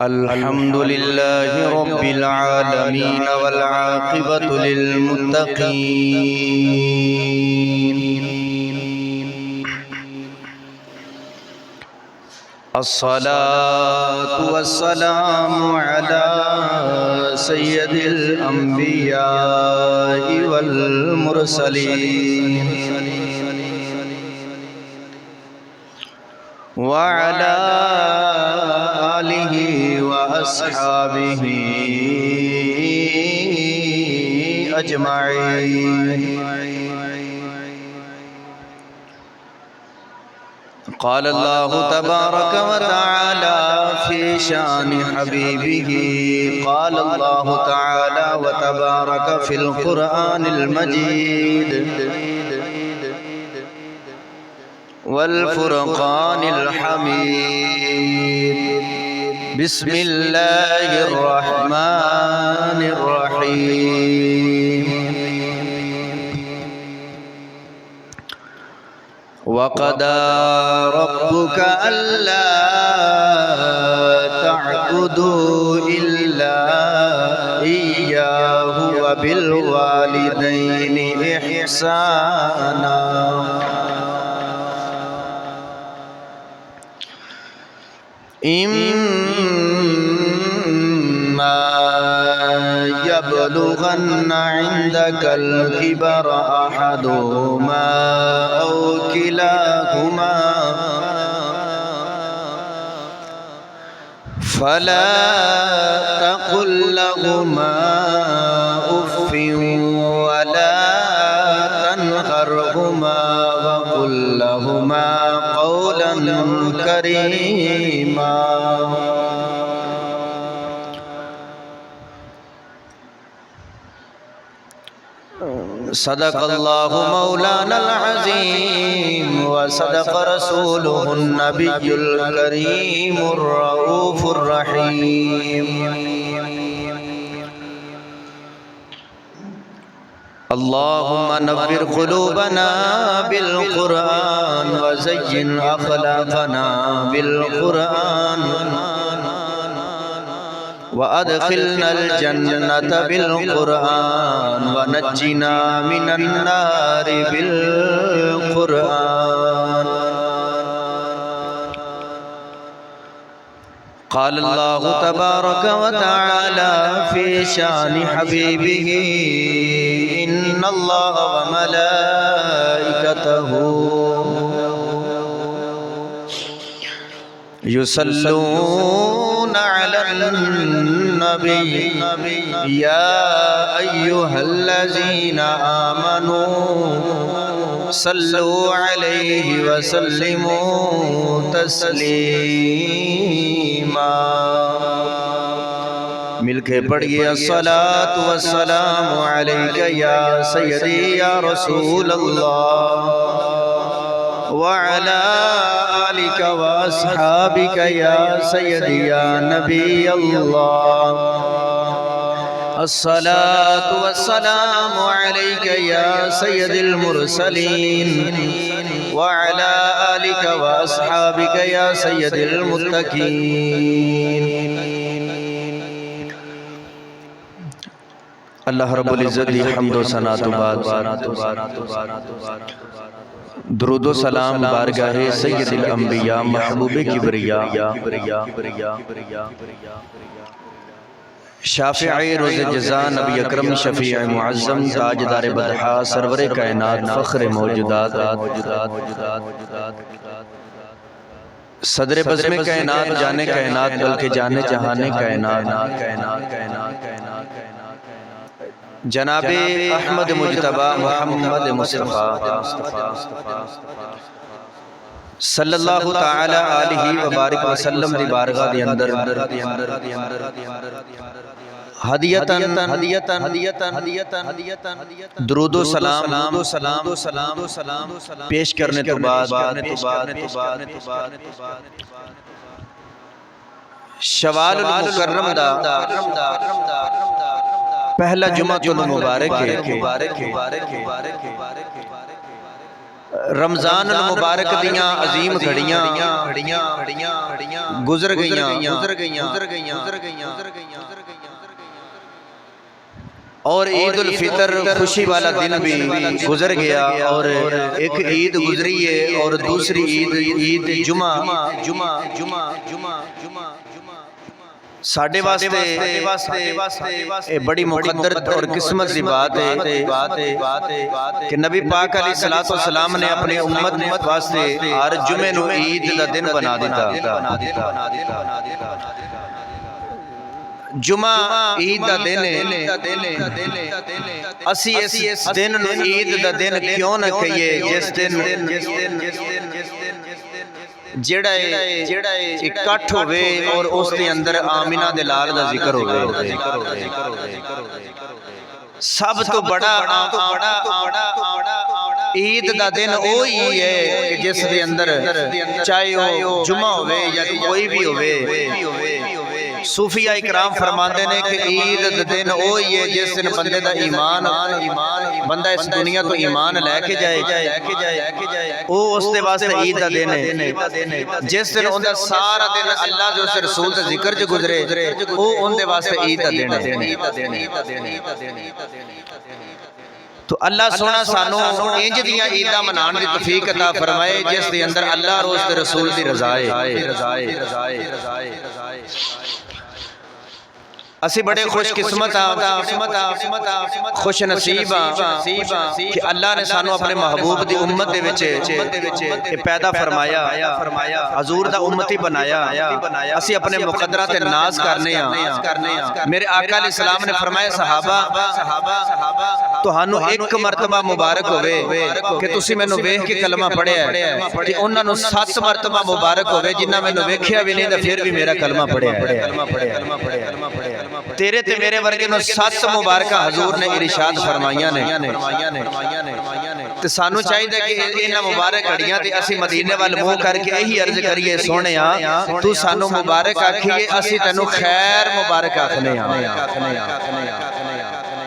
अल्हम्दुलिल्लाहि रब्बिल आलमीन वल आक़िबतु लिल मुत्तक़ीन अस्सलातु वस्सलामु अला सय्यदिल अंबियाइ वल मुरसलीन व अला आलिहि व अस्हाबिहि अजमाईन। क़ाल अल्लाहु तबारक व तआला फ़ी शान हबीबिही क़ाल अल्लाहु तआला व तबारक फ़िल क़ुरआनिल मजीद वल फ़ुरक़ानिल हमीद। बिस्मिल्लाहिर रहमानिर रहीम। वक़दा रब्बुका अल्ला तअबुदू इल्ला इय्याहु व बिल वालिदैनि इहसाना। इम्मा यबलुगन्ना इंदकल किबर अहदुहुमा औ किलाहुमा फला तक़ुल लहुमा उफ़्फ़िन वला तन्हरहुमा वक़ुल लहुमा क़ौलन करीमा। सदक़ल्लाहु मौलानल अज़ीम व सदक़ रसूलुहुन नबियुल करीमुर रऊफ़ुर रहीम। अल्लाहुम्मा नव्विर क़ुलूबना बिल क़ुरआन व ज़य्यिन अख़लाक़ना बिल क़ुरआन व अदख़िलनल जन्नत बिल क़ुरआन व नज्जिना मिनन नारि बिल क़ुरआन। क़ाल अल्लाहु तबारक व तआला फ़ी शान हबीबिही इन्नल्लाह व मलाइकतहु युसल्लूना अलन नबी या अय्युहल्लज़ीना आमनू सल्लु अलैहि व सल्लिमू तस्लीमा। मिलके पढ़िए अस्सलातु वस्सलामु अलैका या सय्यदी या रसूल अल्लाह व अला आलिका व अस्हाबिका या सय्यदी या नबी अल्लाह। अस्सलातु वस्सलामु अलैका या सय्यदिल मुरसलीन व अला आलिका व अस्हाबिका या सय्यदिल मुत्तक़ीन। अल्लाह रब्बुल इज़्ज़त की हम्द व सना तो बाद दुरूद व सलाम बारगाहे सय्यदुल अंबिया महबूबे किबरिया शाफ़िए रोज़े जज़ा नबी अकरम शफ़ीए मुअज़्ज़म ताजदार बदहा सरवरे कायनात फ़ख्रे मौजूदात सदरे बज़्मे कायनात जाने कायनात बल्कि जाने जहाने कायनात जनाबे अहमद मुज्तबा मुहम्मद मुस्तफ़ा सल्लल्लाहु तआला अलैहि व बारिक वसल्लम दी बारगाह दे अंदर हदियतन दुरूद व सलाम पेश करने तो बाद शवालुल मुकर्रम दा पहला जुमा मुबारक है। रमजान मुबारक दियां अजीम घड़ियां गुजर गईयां और ईद उल फितर खुशी वाला दिन भी गुजर गया और एक ईद गुजरी है और दूसरी ईद जुमा साडे वास्ते बड़ी मुकद्दर और किस्मत की बात है कि नबी पाक अलैहिस्सलातु वस्सलाम ने अपनी उम्मत वास्ते हर जुमे नूं ईद दा दिन बना दिता। जुमा ईद दा दिन है, असी इस दिन नूं ईद दा दिन क्यों ना कहिए जिस दिन जेड़ा इकट्ठ होवे और उस दे अंदर आमिना दे लाल दा जिक्र होवे। सब तो बड़ा ईद दा दिन ओ ही है कि जिस दे अंदर चाहे वो जुमा होवे या कोई भी होवे, सूफिया इकराम फरमाते ने कि ईद दा दिन ओ ही है जिस दिन बंदे दा ईमान बंदा इस दुनिया तो ईमान लेके जाए ओ उस दे वास्ते ईद दा दिन है। जिस दिन उनका सारा दिन अल्लाह जो उस रसूल दे जिक्र च गुजरे ओ उनदे वास्ते ईद दा दिन है। तो अल्लाह सोना सानू इंज दियां ईदां मनाने दी तौफीक अता फरमाए जिस दे अंदर अल्लाह और उसदे रसूल दी रज़ा है। असी बड़े खुशकिस्मत खुश नसीब कि अल्लाह ने सानू अपने महबूब दी उम्मत दे विच पैदा फरमाया, हजूर दा उम्मती बनाया। असी अपने मुकद्दरा ते नाज करने आ। मेरे आका अलैहिस्सलाम ने फरमाया सहाबा तुहानू एक मरतबा मुबारक होवे कि तुसी मैनू वेख के कलमा पढ़िया ते उन्हां नू 7 मरतबा मुबारक होवे जिन्हां मैनू वेखिया भी नहीं ते फिर भी मेरा कलमा पढ़िया। तेरे ते मेरे वर्गे नू 7 मुबारका हजूर ने इरशाद फरमाइयां ने ते सानू चाहिए कि इन्हां मुबारक घड़ियां ते असी मदीने वाल मुंह करके यही अर्ज करिए सोहणिया तू सानू मुबारक आखिए असी तैनू खैर मुबारक आखने आ।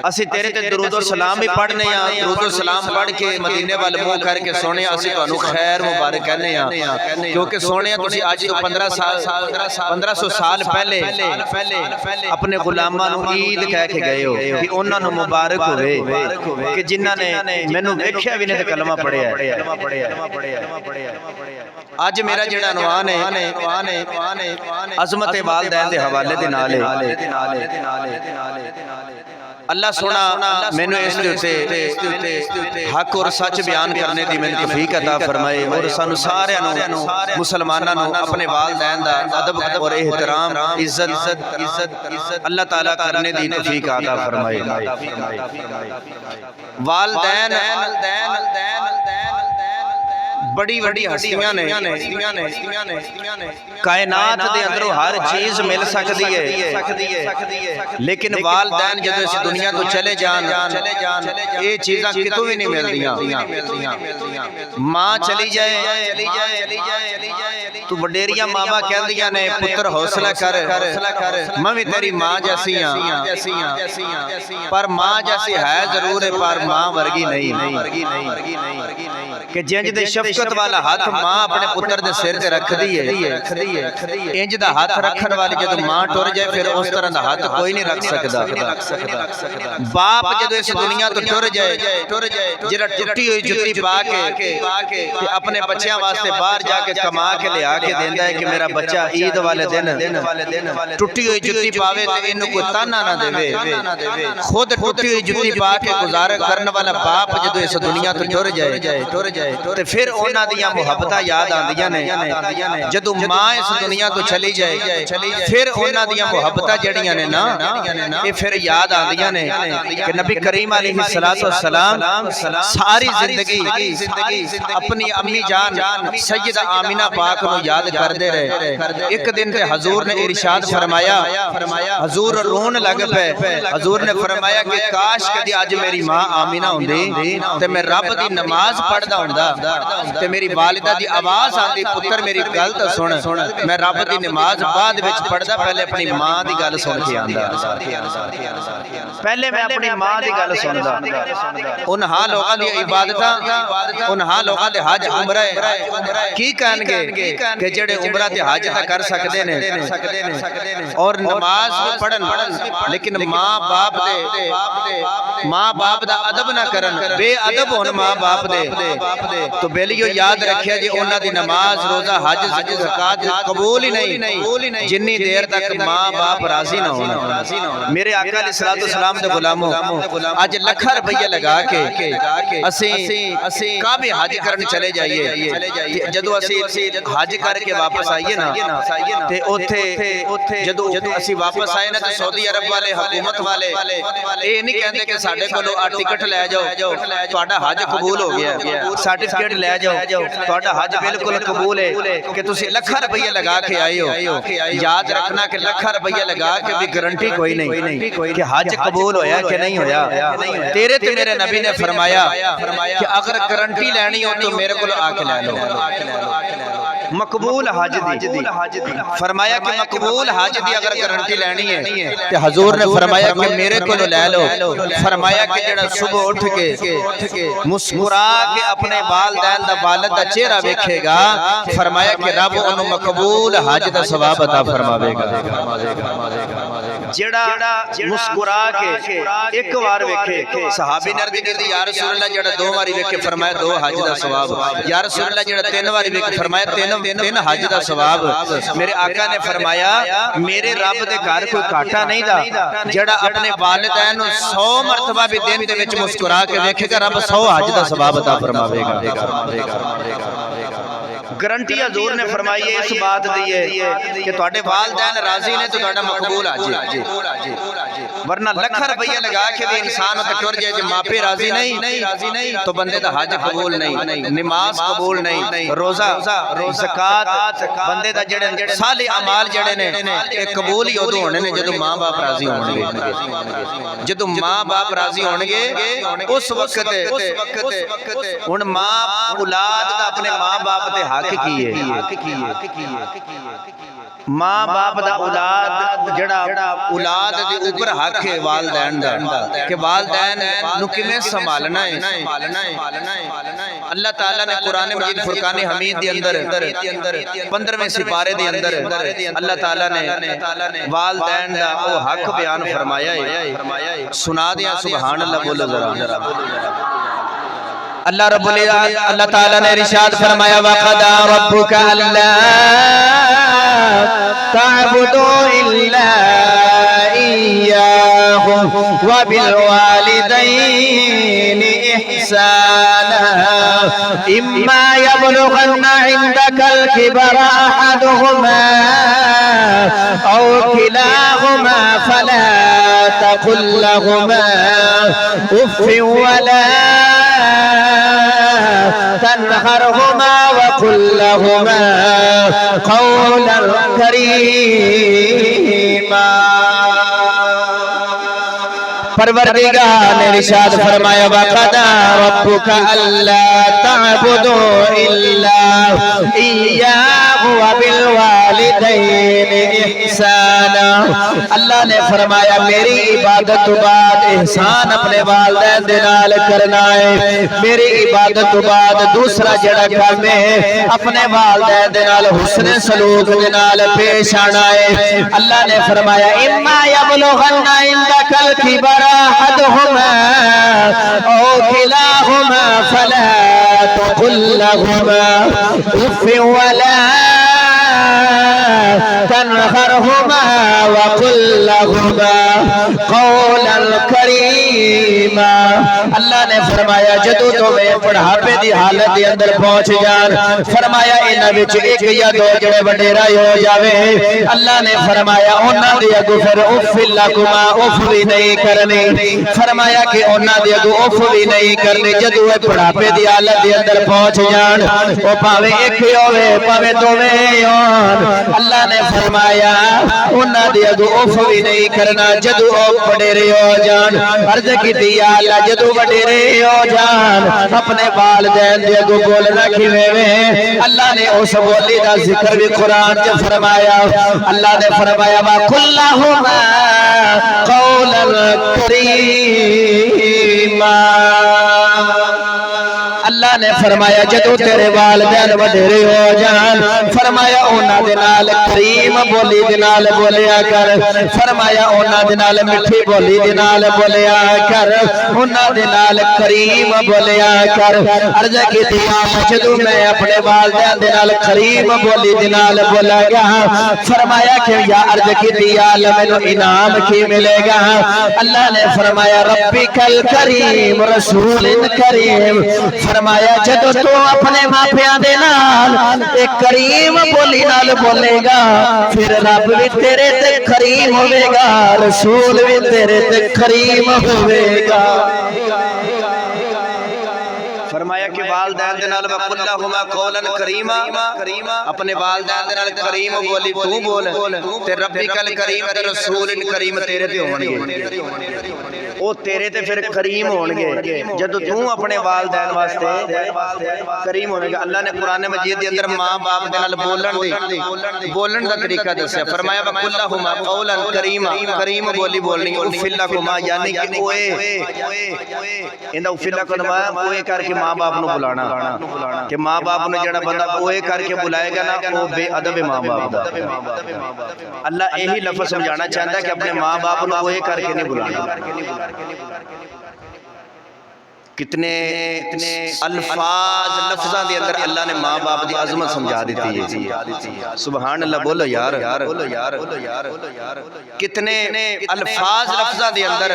असी तेरे ते दुरूद और सलाम भी पढ़ने आ, दुरूद और सलाम पढ़ के मदीने वाल मुंह करके सोने असी तुहानू खैर मुबारक कहने आ क्योंकि सोने तुसी आज तो 1500 साल पहले अपने गुलामां नू ईद कह के गए हो कि उन्हां नू मुबारक होवे कि जिन्हां ने मैनू वेखिया भी नहीं ते कलमा पढ़िया। आज मेरा जेड़ा अनवान है अज़मत वालिदैन दे हवाले दे नाल है। अल्लाह सोना मैनू इस हक और सच बयान करने की मैनू तौफीक अता फरमाए और सानू सारियां नू मुसलमानां नू अपने वालिदैन दा अदब और एहतराम इज्जत अल्लाह ताला करने की तौफीक अता फरमाए। वालिदैन बड़ी बड़ी हस्तियां ने कायनात दे अंदरों हर चीज मिल सकती है लेकिन वालिदैन जदों इस दुनिया तो चले जान ये चीज़ां कितों भी नहीं मिलदियां। मां चली जाए तू वडेरिया मावा कहदियां ने पुत्र हौसला कर मैं भी तेरी मां जैसी हां पर मां जैसी है जरूर है पर मां वर्गी नहीं कि जिंज दे शफकत वाला हाथ मां अपने पुत्र दे सिर ते रखदी है इंज दा हाथ रखण वाली जदों मां टुर जाए फिर उस तरह दा हाथ कोई नहीं रख सकदा। बाप जदों इस दुनिया तो टुर जाए जेड़ा टुटी हुई जुत्ती पा के ते अपने बच्चों वास्ते बाहर जाके कमा के लिया के देंदा है कि मेरा बच्चा ईद वाले दिन टुटी हुई जुत्ती पावे ते इनू कोई ताना ना देवे। खुद टुटी हुई जुत्ती पा के गुजारा करने वाला बाप जदों इस दुनिया तो टुर जाए ते फिर उन्हां दियां मुहब्बतां याद आंदियां ने जदों मां इस दुनिया तो चली जाए फिर उन्हां दियां मुहब्बतां जड़ियां ने ना ये फिर याद आंदियां ने कि नबी करीम अलैहिस्सलातु वस्सलाम सारी जिंदगी अपनी अम्मी जान सैयदा आमिना पाक को याद करते रहे। एक दिन ते हजूर ने इरशाद फरमाया हजूर रोन लग पे हजूर ने फरमाया कि काश कदी आज मेरी मां आमिना हुंदी ते मैं रब दी नमाज पढ़दा ਹੁੰਦਾ ਤੇ ਮੇਰੀ ਵਾਲਿਦਾ ਦੀ ਆਵਾਜ਼ ਆਂਦੀ ਪੁੱਤਰ ਮੇਰੀ ਗੱਲ ਤਾਂ ਸੁਣ ਮੈਂ ਰੱਬ ਦੀ ਨਮਾਜ਼ ਬਾਅਦ ਵਿੱਚ ਪੜਦਾ ਪਹਿਲੇ ਆਪਣੀ ਮਾਂ ਦੀ ਗੱਲ ਸੁਣ ਕੇ ਆਂਦਾ ਪਹਿਲੇ ਮੈਂ ਆਪਣੀ ਮਾਂ ਦੀ ਗੱਲ ਸੁਣਦਾ ਉਹਨਾਂ ਲੋਕਾਂ ਦੀ ਇਬਾਦਤਾਂ ਉਹਨਾਂ ਲੋਕਾਂ ਦੇ ਹਜ ਉਮਰਾ ਕੀ ਕਹਿਣਗੇ ਕਿ ਜਿਹੜੇ ਉਮਰਾ ਤੇ ਹਜ ਤਾਂ ਕਰ ਸਕਦੇ ਨੇ और नमाज पढ़न लेकिन मां बाप दा अदब ना करन बेअदब होन मां बाप दे तो बेलियो याद रखिया जी उन्हां दी नमाज रोजा हज ज़कात कबूल ही नहीं जिन्नी देर तक मां बाप राजी ना होन मेरे आका अलैहिस्सलातु वस्सलाम दे गुलामों आज लाखां रुपया लगा के ਅਸੀਂ काबे हज करन चले जाइए जदों ਅਸੀਂ हज करके वापस आइए ना ते ओथे जदों ਅਸੀਂ वापस आए ना तो सऊदी अरब वाले हुकूमत वाले ये नहीं कहते कि साडे कोलों आ टिकट ले जाओ तुहाडा हज कबूल हो गया सर्टिफिकेट ले जाओ तुहाडा हज बिल्कुल कबूल है कि तुसी लाखां रुपया लगा के आए हो याद रखना कि लाखां रुपया लगा के भी गारंटी कोई नहीं कि हज कबूल होया कि नहीं होया तेरे ते मेरे नबी ने फरमाया कि अगर गारंटी लेनी हो तो मेरे को आके ले लो मकबूल हज दी फरमाया कि मकबूल हज दी अगर गारंटी लेनी है ते हुजूर ने फरमाया कि मेरे को ले लो फरमाया कि जेड़ा सुबह उठ के मुस्कुरा के अपने वालिदैन दा वालिद दा चेहरा वेखेगा फरमाया कि रब ओनु मकबूल हज दा सवाब अता फरमावेगा जेड़ा मुस्कुरा के एक बार वेखे सहाबी ने अर्ज की या रसूल अल्लाह जेड़ा दो बारी वेखे फरमाया दो हज दा सवाब या रसूल अल्लाह जेड़ा तीन बारी वेखे फरमाया तीन हज दा सवाब मेरे आका ने फरमाया मेरे रब दे घर कोई घाटा नहीं दा जेड़ा अपने वालिदैन 100 मरतबा भी दिन दे विच मुस्कुरा के वेखेगा रब 100 हज दा सवाब अता फरमावेगा गारंटी हजूर ने फरमाई इस बात दी है कि तुहाडे वालिदैन राजी ने तो तुहाडा मकबूल हज वरना लाखां रुपया लगा के भी इंसान ते टुर जाए जे मापे राजी नहीं तो बंदे दा हज कबूल नहीं नमाज कबूल नहीं रोजा ज़कात बंदे दा जेड़े साले अमाल जेड़े ने ये कबूल ही उदों होने ने जदों मां बाप राजी होणगे जदों मां बाप राजी होणगे उस वक्त हुण मां औलाद दा अपने मां बाप ते हक की है मां बाप दा औलाद जेड़ा औलाद दे ऊपर हक है वालिदैन दा कि वालिदैन नु किवें संभालना है अल्लाह ताला ने कुरान मजीद फुरकान हमीद दे अंदर 15वें सिपारे दे अंदर अल्लाह ताला ने वालिदैन दा ओ हक बयान फरमाया है सुना दिया सुभान अल्लाह बोलो जरा अल्लाह ताला ने इरशाद फरमाया वक़दा रब्बुका अल्ला ताबुदू इल्ला इय्याहु व बिल वालिदैनि इहसाना इम्मा यबलुगन्ना इंदकल किबरा अहदुहुमा औ किलाहुमा फला तकुल लहुमा उफ़्फ़िन वला तनहरहुमा वकुल लहुमा कौलन करीमा परवरदिगार ने इरशाद फरमाया वक़दा रब्बुका अल्ला तअबुदू इल्ला इय्याहु व बिल वालिदैनि इहसाना अल्लाह ने फरमाया मेरी इबादत तो बाद एहसान अपने वालिदैन दे नाल करना है मेरी इबादत तो बाद दूसरा जेड़ा काम है अपने वालिदैन दे नाल हुस्न सलूक दे नाल पेश आना है अल्लाह ने फरमाया इम्मा यबलुगन्ना इंदकल किबरा अहदुहुमा औ किलाहुमा फला तकुल लहुमा उफ़्फ़िन वला तनहरहुमा वकुल लहुमा कौलन करीमा अल्लाह ने फरमाया जदों तुम्हें बुढ़ापे की हालत के अंदर पहुंच जान फरमाया इन्हां विच एक या दो जड़े वडेरा हो जावे अल्लाह ने फरमाया उन्हां दे अगों फिर उफ़्फ़िन लकुमा उफ़ भी नहीं करनी फरमाया कि उन्हां दे अगों उफ़ भी नहीं करनी जदों वो बुढ़ापे की हालत के अंदर पहुंच जान वो भावें एक होवे भावें दोवें होण अल्लाह ने फरमाया उन्हां दे अगों उफ़ भी नहीं करना जदों ओ वडेरे हो जान अर्ज कीती या अल्लाह जदों वडेरे हो जान अपने वालिदैन दे अगों बोलना किवें वे अल्लाह ने उस बोली दा जिक्र भी कुरान च फरमाया अल्लाह ने फरमाया वा कुल्लहुमा कौलन करीमा अल्लाह ने फरमाया जदों तेरे वालिदैन वडेरे हो जान फरमाया उन्हां दे नाल करीम बोली दे नाल बोलिया कर फरमाया उन्हां दे नाल मिठी बोली दे नाल बोलिया कर उन्हां दे नाल करीम बोलिया कर अर्ज कीती जदों मैं अपने वालिदैन दे नाल करीम बोली दे नाल बोलांगा फरमाया कि या अर्ज कीती या अल्लाह मैनू इनाम की मिलेगा अल्लाह ने फरमाया रब्बिकल करीम रसूलिन करीम फरमाया जदों तू अपने मापियां दे नाल एक करीम बोली नाल बोलेगा फिर रब भी तेरे ते करीम होवेगा रसूल भी तेरे ते करीम होवेगा फरमाया कि वालिदैन दे नाल वकुल्लहुमा कौलन करीमा अपने वालिदैन दे नाल करीम बोली तू बोल ते रब्बिकल करीम ते रसूलिन करीम तेरे ते होणगे ओ तेरे ते फिर करीम होणगे जदों तू अपने वालिदैन वास्ते करीम होणेगा अल्लाह ने कुरान मजीद दे अंदर मां बाप दे नाल बोलन दा तरीका दस्या फरमाया वकुल्लहुमा कौलन करीमा करीम बोली बोलनी उफिल्लकुमा यानी कि ओए इंदा उफिल्लकुमा ओए करके मां बाप नु बुलाना कि मां बाप नु जेड़ा बंदा ओए करके बुलाएगा ना वो बेअदब है मां बाप दा अल्लाह यही लफ्ज़ समझाना चाहता है कि अपने मां बाप नु ओए करके नहीं बुलाना कितने अल्फाज लफ्ज़ां दे अंदर अल्लाह ने मां बाप दी अजमत समझा दी है सुभान अल्लाह बोलो यार कितने अल्फाज लफ्ज़ां दे अंदर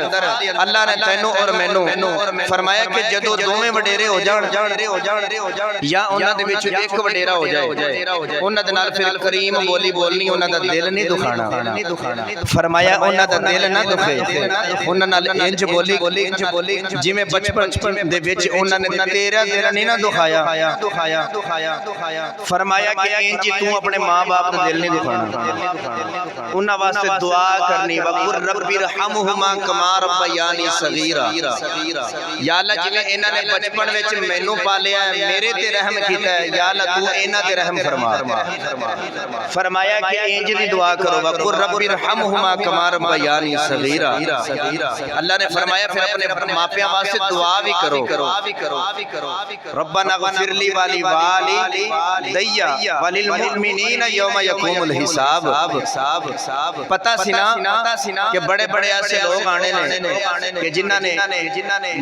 अल्लाह ने तैनू और मैनू फरमाया कि जदों दोवें वडेरे हो जाण या उन्हां दे विच एक वडेरा हो जाए उन्हां दे नाल फिर करीम बोली बोलनी उन्हां दा दिल नहीं दुखाना फरमाया उन्हां दा दिल ना दुखे उन्हां नाल इंज बोली जिवें बचपन दे विच उन्होंने तेरा दिल नहीं ना दुखाया फरमाया कि इंज तू अपने मां बाप का दिल नहीं दुखाना उन्हां वास्ते दुआ करनी वकुर रब्बिरहमहुमा कमा रब्बयानी सगीरा या अल्लाह जिवें इन्हां ने बचपन विच मैनू पालिया मेरे ते रहम कीता है या अल्लाह तू इन्हां ते रहम फरमा फरमाया कि इंज दी दुआ करो वकुर रब्बिरहमहुमा कमा रब्बयानी सगीरा अल्लाह ने फरमाया फिर अपने मापियां वास्ते दुआ भी करो रब्बना गफिरली वाली दैया वलिल मुमिनीना यौम यकुमुल हिसाब पता सी ना कि बड़े बड़े ऐसे लोग आने ने कि जिन्हां ने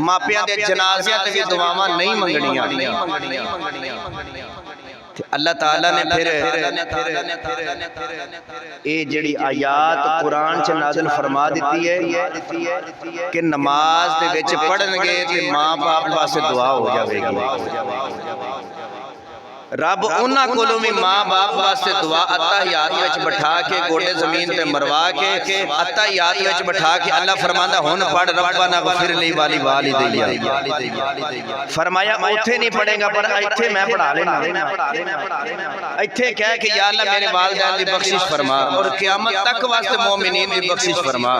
मापियां दे जनाज़ियां ते भी दुआवां नहीं मंगणियां अल्लाह ताला ने फिर ये जड़ी आयात कुरान च नाज़िल फरमा दी है कि नमाज दे विच पढ़नगे ते मां बाप वास्ते दुआ हो जाएगी रब उन्हां कोलों भी मां बाप वास्ते दुआ अत्ताहियात विच बैठा के गोडे जमीन ते मरवा के अत्ताहियात विच बैठा के अल्लाह फरमांदा हुन पढ़ रब्बना गफिरली वाली वालिदैया फरमाया ओथे नहीं पढ़ेगा पर इत्थे मैं पढ़ा लेना इत्थे कह के या अल्लाह मेरे वालिदैन दी बख्शिश फरमा और क़यामत तक वास्ते मोमिनीन दी बख्शिश फरमा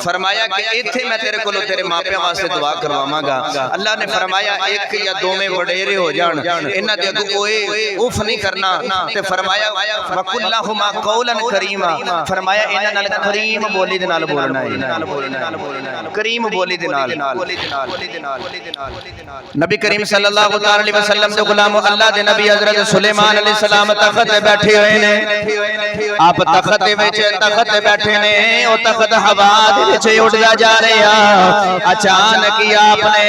फरमाया कि इत्थे मैं तेरे कोलों तेरे मापियां वास्ते दुआ करवावांगा अल्लाह ने फरमाया एक या दोवें वडेरे हो जाण इन्हां दे अगों कोई उफ नहीं करना ते फरमाया वकुल्लहुमा कौलन करीमा फरमाया इन्हां नाल करीम बोली दे नाल बोलना है करीम बोली दे नाल नबी करीम सल्लल्लाहु अलैहि वसल्लम दे गुलाम अल्लाह दे नबी हजरत सुलेमान अलैहि सलाम तख्त ते बैठे हुए ने आप तख्त दे विच बैठे ने ओ तख्त हवा दे विच उड़दा जा रहा अचानक ही आपने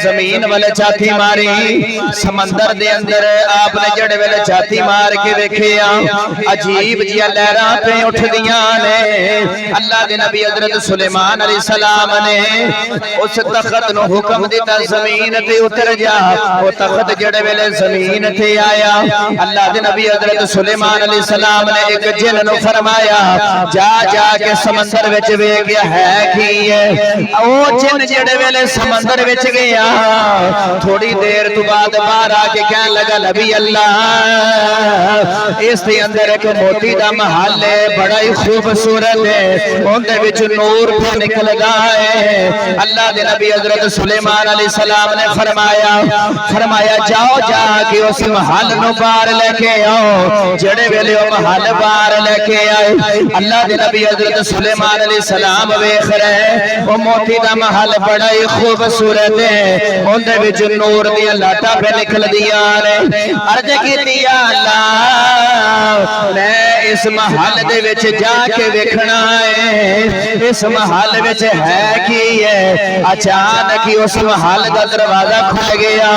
जमीन वाले छाती मारी समंदर दे अंदर आप जड़े वेले छाती मार के वेखिया अजीब जिया लहरां पे उठदियां ने अल्लाह दे नबी हजरत सुलेमान अलैहि सलाम ने उस तख्त नु हुक्म दिता जमीन ते उतर जा वो तख्त जड़े वेले जमीन ते आया अल्लाह दे नबी हजरत सुलेमान अलैहि सलाम ने एक जिन नु फरमाया जा जा के समंदर विच वेख है की है ओ जिन जड़े वेले समंदर विच गया थोड़ी देर तो बाद बाहर आके कहन लगा नबी अल्लाह अल्लाह इस दे अंदर एक मोती दा महल है बड़ा ही खूबसूरत है उनदे विच नूर पे निकलदा है अल्लाह दे नबी हजरत सुलेमान अलैहिस्सलाम ने फरमाया जाओ जाके उस महल नु बाहर लेके आओ जेड़े वेले ओ महल बाहर लेके आए अल्लाह दे नबी हजरत सुलेमान अलैहिस्सलाम वेख रहे ओ मोती दा महल बड़ा ही खूबसूरत है उनदे विच नूर दी लाटा पे निकलदियां ने अर्ज कीती या अल्लाह मैं इस महल दे विच जाके देखना है इस महल विच है की है अचानक ही उस महल दा दरवाजा खुल गया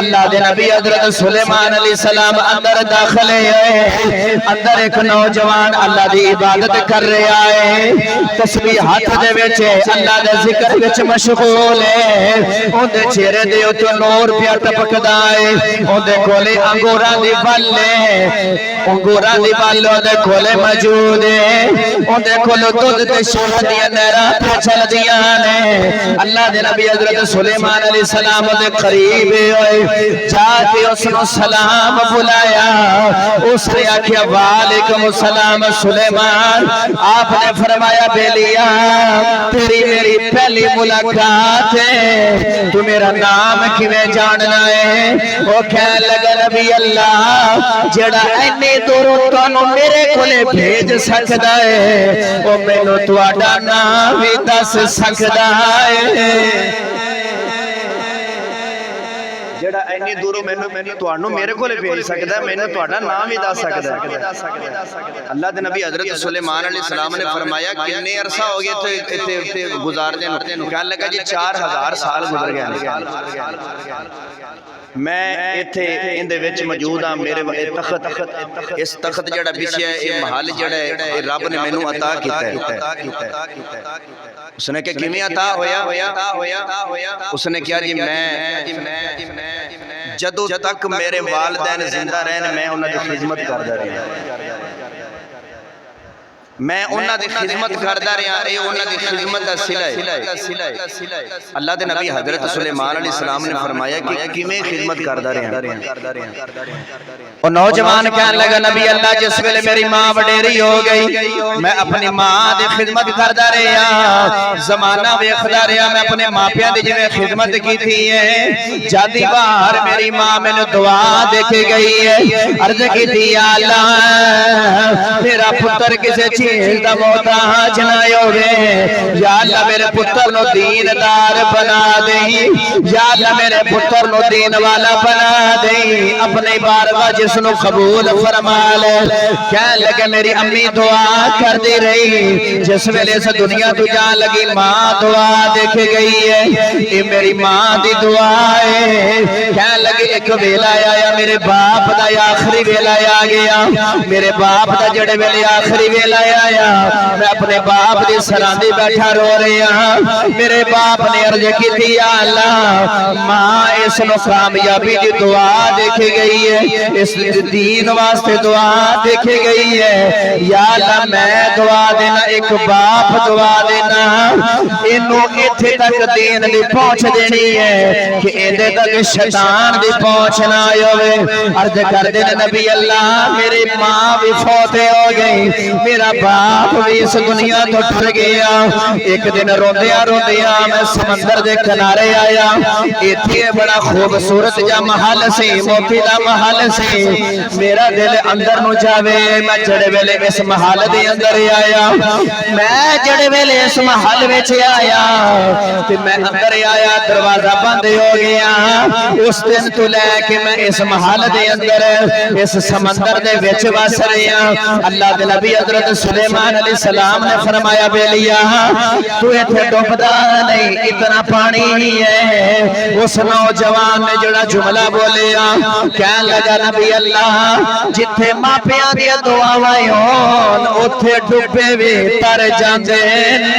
अल्लाह दे नबी हजरत सुलेमान अलैहिस्सलाम अंदर दाखिल हुए अंदर एक नौजवान अल्लाह दी इबादत कर रहा है तस्बीह हाथ दे विच अल्लाह दे जिक्र विच मशगूल है ओदे चेहरे दे उत्ते नूर पिया टपकदा है ओदे कोले अंगूरां दी बल है अंगूरां दी बल ओदे कोले मौजूद है ओदे कोले दूध ते शहद दी नहरां पे चलदियां ने अल्लाह दे नबी हजरत सुलेमान अलैहिस्सलाम दे करीब होए जाके उसनु सलाम बुलाया उसने आख्या वालेकुम सलाम सुलेमान आपने फरमाया बेलिया तेरी मेरी पहली मुलाकात है तू मेरा नाम किवें जानना है वो कह लगा नबी अल्लाह जेड़ा इन्नी दूरों तुहानू मेरे कोले भेज सकदा है वो मैनू तुहाडा नाम भी दस सकदा है जेड़ा इन्नी दूरों मैनू तुहानू मेरे कोले भेज सकदा है मैनू तुहाडा नाम भी दस सकदा है अल्लाह दे नबी हजरत सुलेमान अलैहिस्सलाम ने फरमाया कितने अरसा हो गया इत्थे गुजारदे नु कहने लगा जी 4000 साल गुजर गए मैं इत्थे इंदे विच मौजूद हां मेरे तख्त इस तख्त जेड़ा बिछया है ये महल जेड़ा है रब ने मैनू अता कीता है उसने क्या किवें अता होया उसने क्या जी मैं जदों तक मेरे वालिदैन जिंदा रहन मैं उन्हां दी खिदमत करदा रहा मैं उन्हां दी खिदमत करदा रहा ये उन्हां दी खिदमत दा सिला है अल्लाह दे नबी हजरत सुलेमान अलैहिस्सलाम ने फरमाया कि किवें खिदमत करदा रहा और नौजवान कहने लगा नबी अल्लाह जिस वेले मेरी मां वडेरी हो गई मैं अपनी मां दी खिदमत करदा रहा जमाना वेखदा रहा मैं अपने मापियां दी जिवें खिदमत कीती है जादी बाहर मेरी मां मैनू दुआ दे के गई है अर्ज कीती या अल्लाह मेरा पुत्र किसे चीज दा मोहताज ना होवे या अल्लाह मेरे पुत्र नु दीनदार बना दे या अल्लाह मेरे पुत्र नु दीन वाला बना दे अपने बारगाह जिसनु कबूल फरमा ले कह लगे मेरी अम्मी दुआ करती रही जिस वेले इस दुनिया तो जान लगी मां दुआ देख गई है ये मेरी मां दी दुआ है कह लगे एक वेला आया मेरे बाप दा आखिरी वेला आ गया मेरे बाप दा जड़े वेले आखिरी वेला आया मैं अपने बाप दी सरांदी बैठा रो रहा मेरे बाप ने अर्ज की या अल्लाह मां इस नु कामयाबी दी दुआ देखी गई है इस दीन वास्ते दुआ देखी गई है या अल्लाह मैं दुआ देना एक बाप दुआ देना इनू इत्थे तक दीन दी पहुंच देनी है कि इहदे तक शैतान दी पहुंच ना होवे अर्ज कर दे नबी अल्लाह मेरी मां भी फौत हो गई मेरा बाप भी इस दुनिया तो टुर गया एक दिन रोंदिया रोंदिया मैं समंदर दे किनारे आया इत्थे बड़ा खूबसूरत जा महल सी मोती दा महल सी मेरा दिल अंदर नु जावे मैं जड़े वेले इस महल दे अंदर आया मैं जड़े वेले इस महल विच आया ते मैं अंदर आया दरवाजा बंद हो गया उस दिन तो लेके मैं इस महल दे अंदर इस समंदर दे विच वस रहा अल्लाह दे नबी हजरत सुलेमान अलैहिस्सलाम ने फरमाया बेलिया तू इत्थे डुबदा नहीं इतना पानी ही है उस नौजवान ने जड़ा जुमला बोलिया कहन लगा नबी अल्लाह जिथे मापियां दी दुआवां होन उथे डुबे भी तर जांदे ने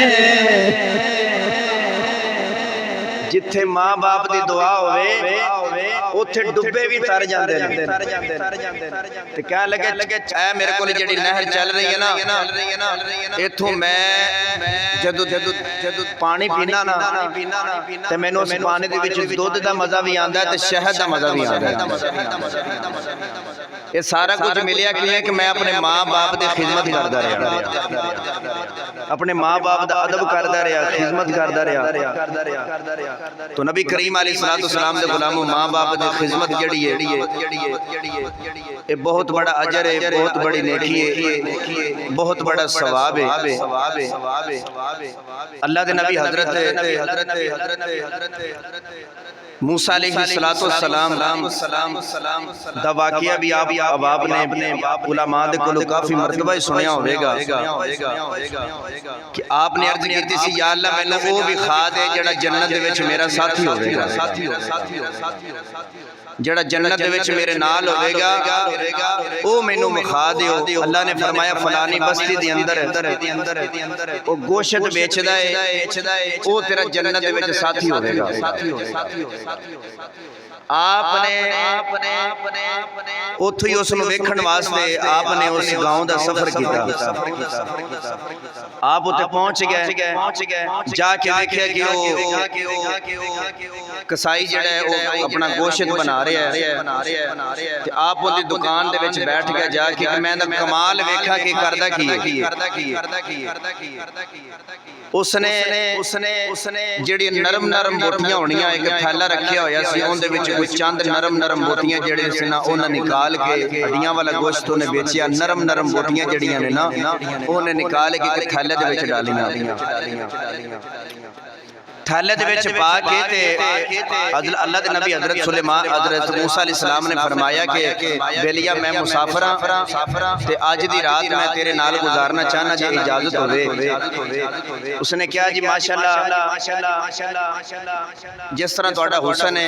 ਜਿੱਥੇ ਮਾਂ ਬਾਪ ਦੀ ਦੁਆ ਹੋਵੇ ਉੱਥੇ ਡੁੱਬੇ ਵੀ ਤਰ ਜਾਂਦੇ ਨੇ। ਤੇ ਕਹਿਣ ਲੱਗੇ ਐ ਮੇਰੇ ਕੋਲ ਜਿਹੜੀ ਨਹਿਰ ਚੱਲ ਰਹੀ ਹੈ ਨਾ ਇੱਥੋਂ ਮੈਂ ਜਦੋਂ ਪਾਣੀ ਪੀਣਾ ਨਾ ਤੇ ਮੈਨੂੰ ਉਸ ਪਾਣੀ ਦੇ ਵਿੱਚ ਦੁੱਧ ਦਾ ਮਜ਼ਾ ਵੀ ਆਉਂਦਾ ਤੇ ਸ਼ਹਿਦ ਦਾ ਮਜ਼ਾ ਵੀ ਆਉਂਦਾ। ਇਹ ਸਾਰਾ ਕੁਝ ਮਿਲਿਆ ਕਿ ਮੈਂ ਆਪਣੇ ਮਾਂ ਬਾਪ ਦੀ ਖਿਦਮਤ ਕਰਦਾ ਰਿਹਾ, अपने माँ बाप का अदब करता रहा, खिदमत करता रहा। तो नबी करीम अलैहिस्सलाम दे गुलामों माँ बाप की खिदमत जड़ी है ये बहुत बड़ा अजर है, बहुत बड़ी नेकी है, बहुत बड़ा सवाब है। अल्लाह के नबी हजरत मूसा अलैहिस्सलाम दा वाक़िया भी आप ने अपने उलमा दे कोलों काफ़ी मरतबा सुनिया होगा कि आपने अर्ज की सी या अल्लाह मैनूं वो भी खा दे जिहड़ा जन्नत दे विच मेरा साथी होवेगा, जिहड़ा जन्नत दे विच मेरे नाल होवेगा वो मैनूं विखा दिओ। अल्लाह ने फरमाया फलानी बस्ती दे अंदर वो गोश्त बेचदा है, वो तेरा जन्नत दे विच साथी होवेगा। आपने उत्थों ही उसनूं वेखण वास्ते आपने उस गांव दा सफर किया। आप उत्ते पहुंच गए, जाके देखिया कि वो कसाई जिहड़ा है वो अपना गोश्त बना रहा है ते आप उहदी दुकान दे विच बैठ गया जाके कि मैं दा कमाल वेखा कि करदा की उसने जिहड़ी नरम मोतियां होणियां एक थैला रखिया होया सी, उहदे विच कोई चंद नरम मोतियां जिहड़े सी ना उन्हें निकाल के हड्डियां वाला गोश्त उन्हें बेचिया। नरम मोतियां जिहड़ियां ने ना उन्हें निकाल के एक थैले दे विच डालियां। थैले दे विच पा के ते अल्लाह दे नबी हजरत सुलेमान हजरत मूसा अलैहिस्सलाम ने फरमाया कि बेलिया मैं मुसाफिर हां ते अज दी रात मैं तेरे नाल गुजारना चाहना, जे इजाजत होवे। उसने कहा जी माशाअल्लाह जिस तरह तुहाडा हुसन है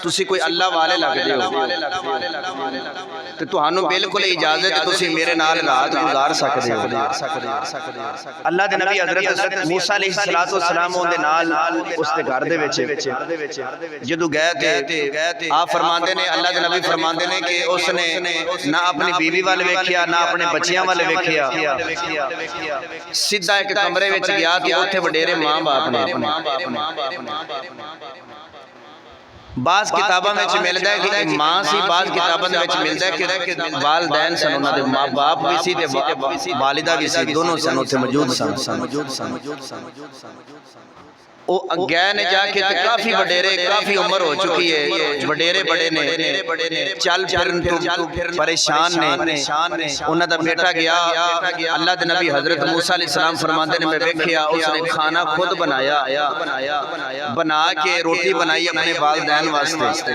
तुसी कोई अल्लाह वाले लगदे हो ते तुहानू बिल्कुल इजाजत है, तुसी मेरे नाल रात गुजार सकदे हो। अल्लाह दे नबी हजरत मूसा अलैहिस्सलाम उहदे नाल उसदे घर दे विच जदों गए ते आप फरमांदे ने अल्लाह दे नबी फरमांदे ने कि उसने ना अपनी बीवी वाल वेखिया ना अपने बच्चियां वाल वेखिया, सीधा एक कमरे विच गया कि उत्थे वडेरे मां बाप ने। बाज़ किताबां में मिलता है कि मां सी, बाज़ किताबां में मिलता है कि वालदैन सन, उन्हां दे मां बाप भी सी ते वालिदा भी सी, दोनों सन उत्थे मौजूद सन। वो गए ने जाके ते काफी वडेरे काफी उम्र हो चुकी है, वडेरे बड़े ने चल फिरन तो परेशान ने। उन्हां दा बेटा गया अल्लाह दे नबी हजरत मूसा अलैहिस्सलाम फरमांदे ने मैं देखिया उसने खाना खुद बनाया, बना के रोटी बनाई अपने वालिदैन वास्ते।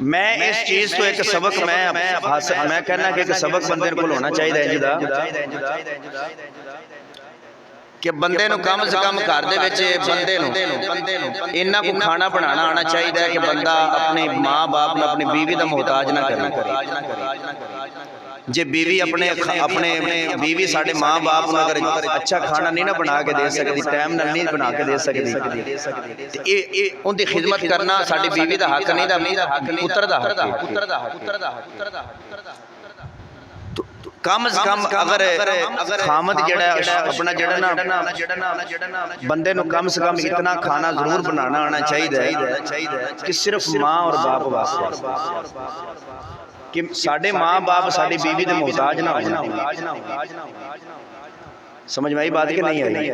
मैं इस चीज तो एक सबक मैं कहना कि एक सबक बंदे को होना चाहिए कि बंदे नूं कम से कम घर दे विच बंदे नूं इन्ना को खाना बनाना आना चाहिए कि बंदा अपने माँ बाप नूं अपनी बीवी दा मोहताज ना करे। जे बीवी अपने बीवी साडे माँ बाप नूं अगर अच्छा खाना नहीं ना बना के दे सकती, टाइम नाल नहीं बना के दे सकती ते ये उनकी खिदमत करना साडी बीवी दा हक नहीं, दा पुत्र दा हक। कम से कम अगर खामद अपना जड़ा बंदे नूं कम से कम इतना खाना जरूर बनाना आना चाहिए कि सिर्फ माँ और बाप वास्ते, कि साडे माँ बाप साडी बीवी दे मोहताज ना हो। समझ में आई बात कि नहीं आई?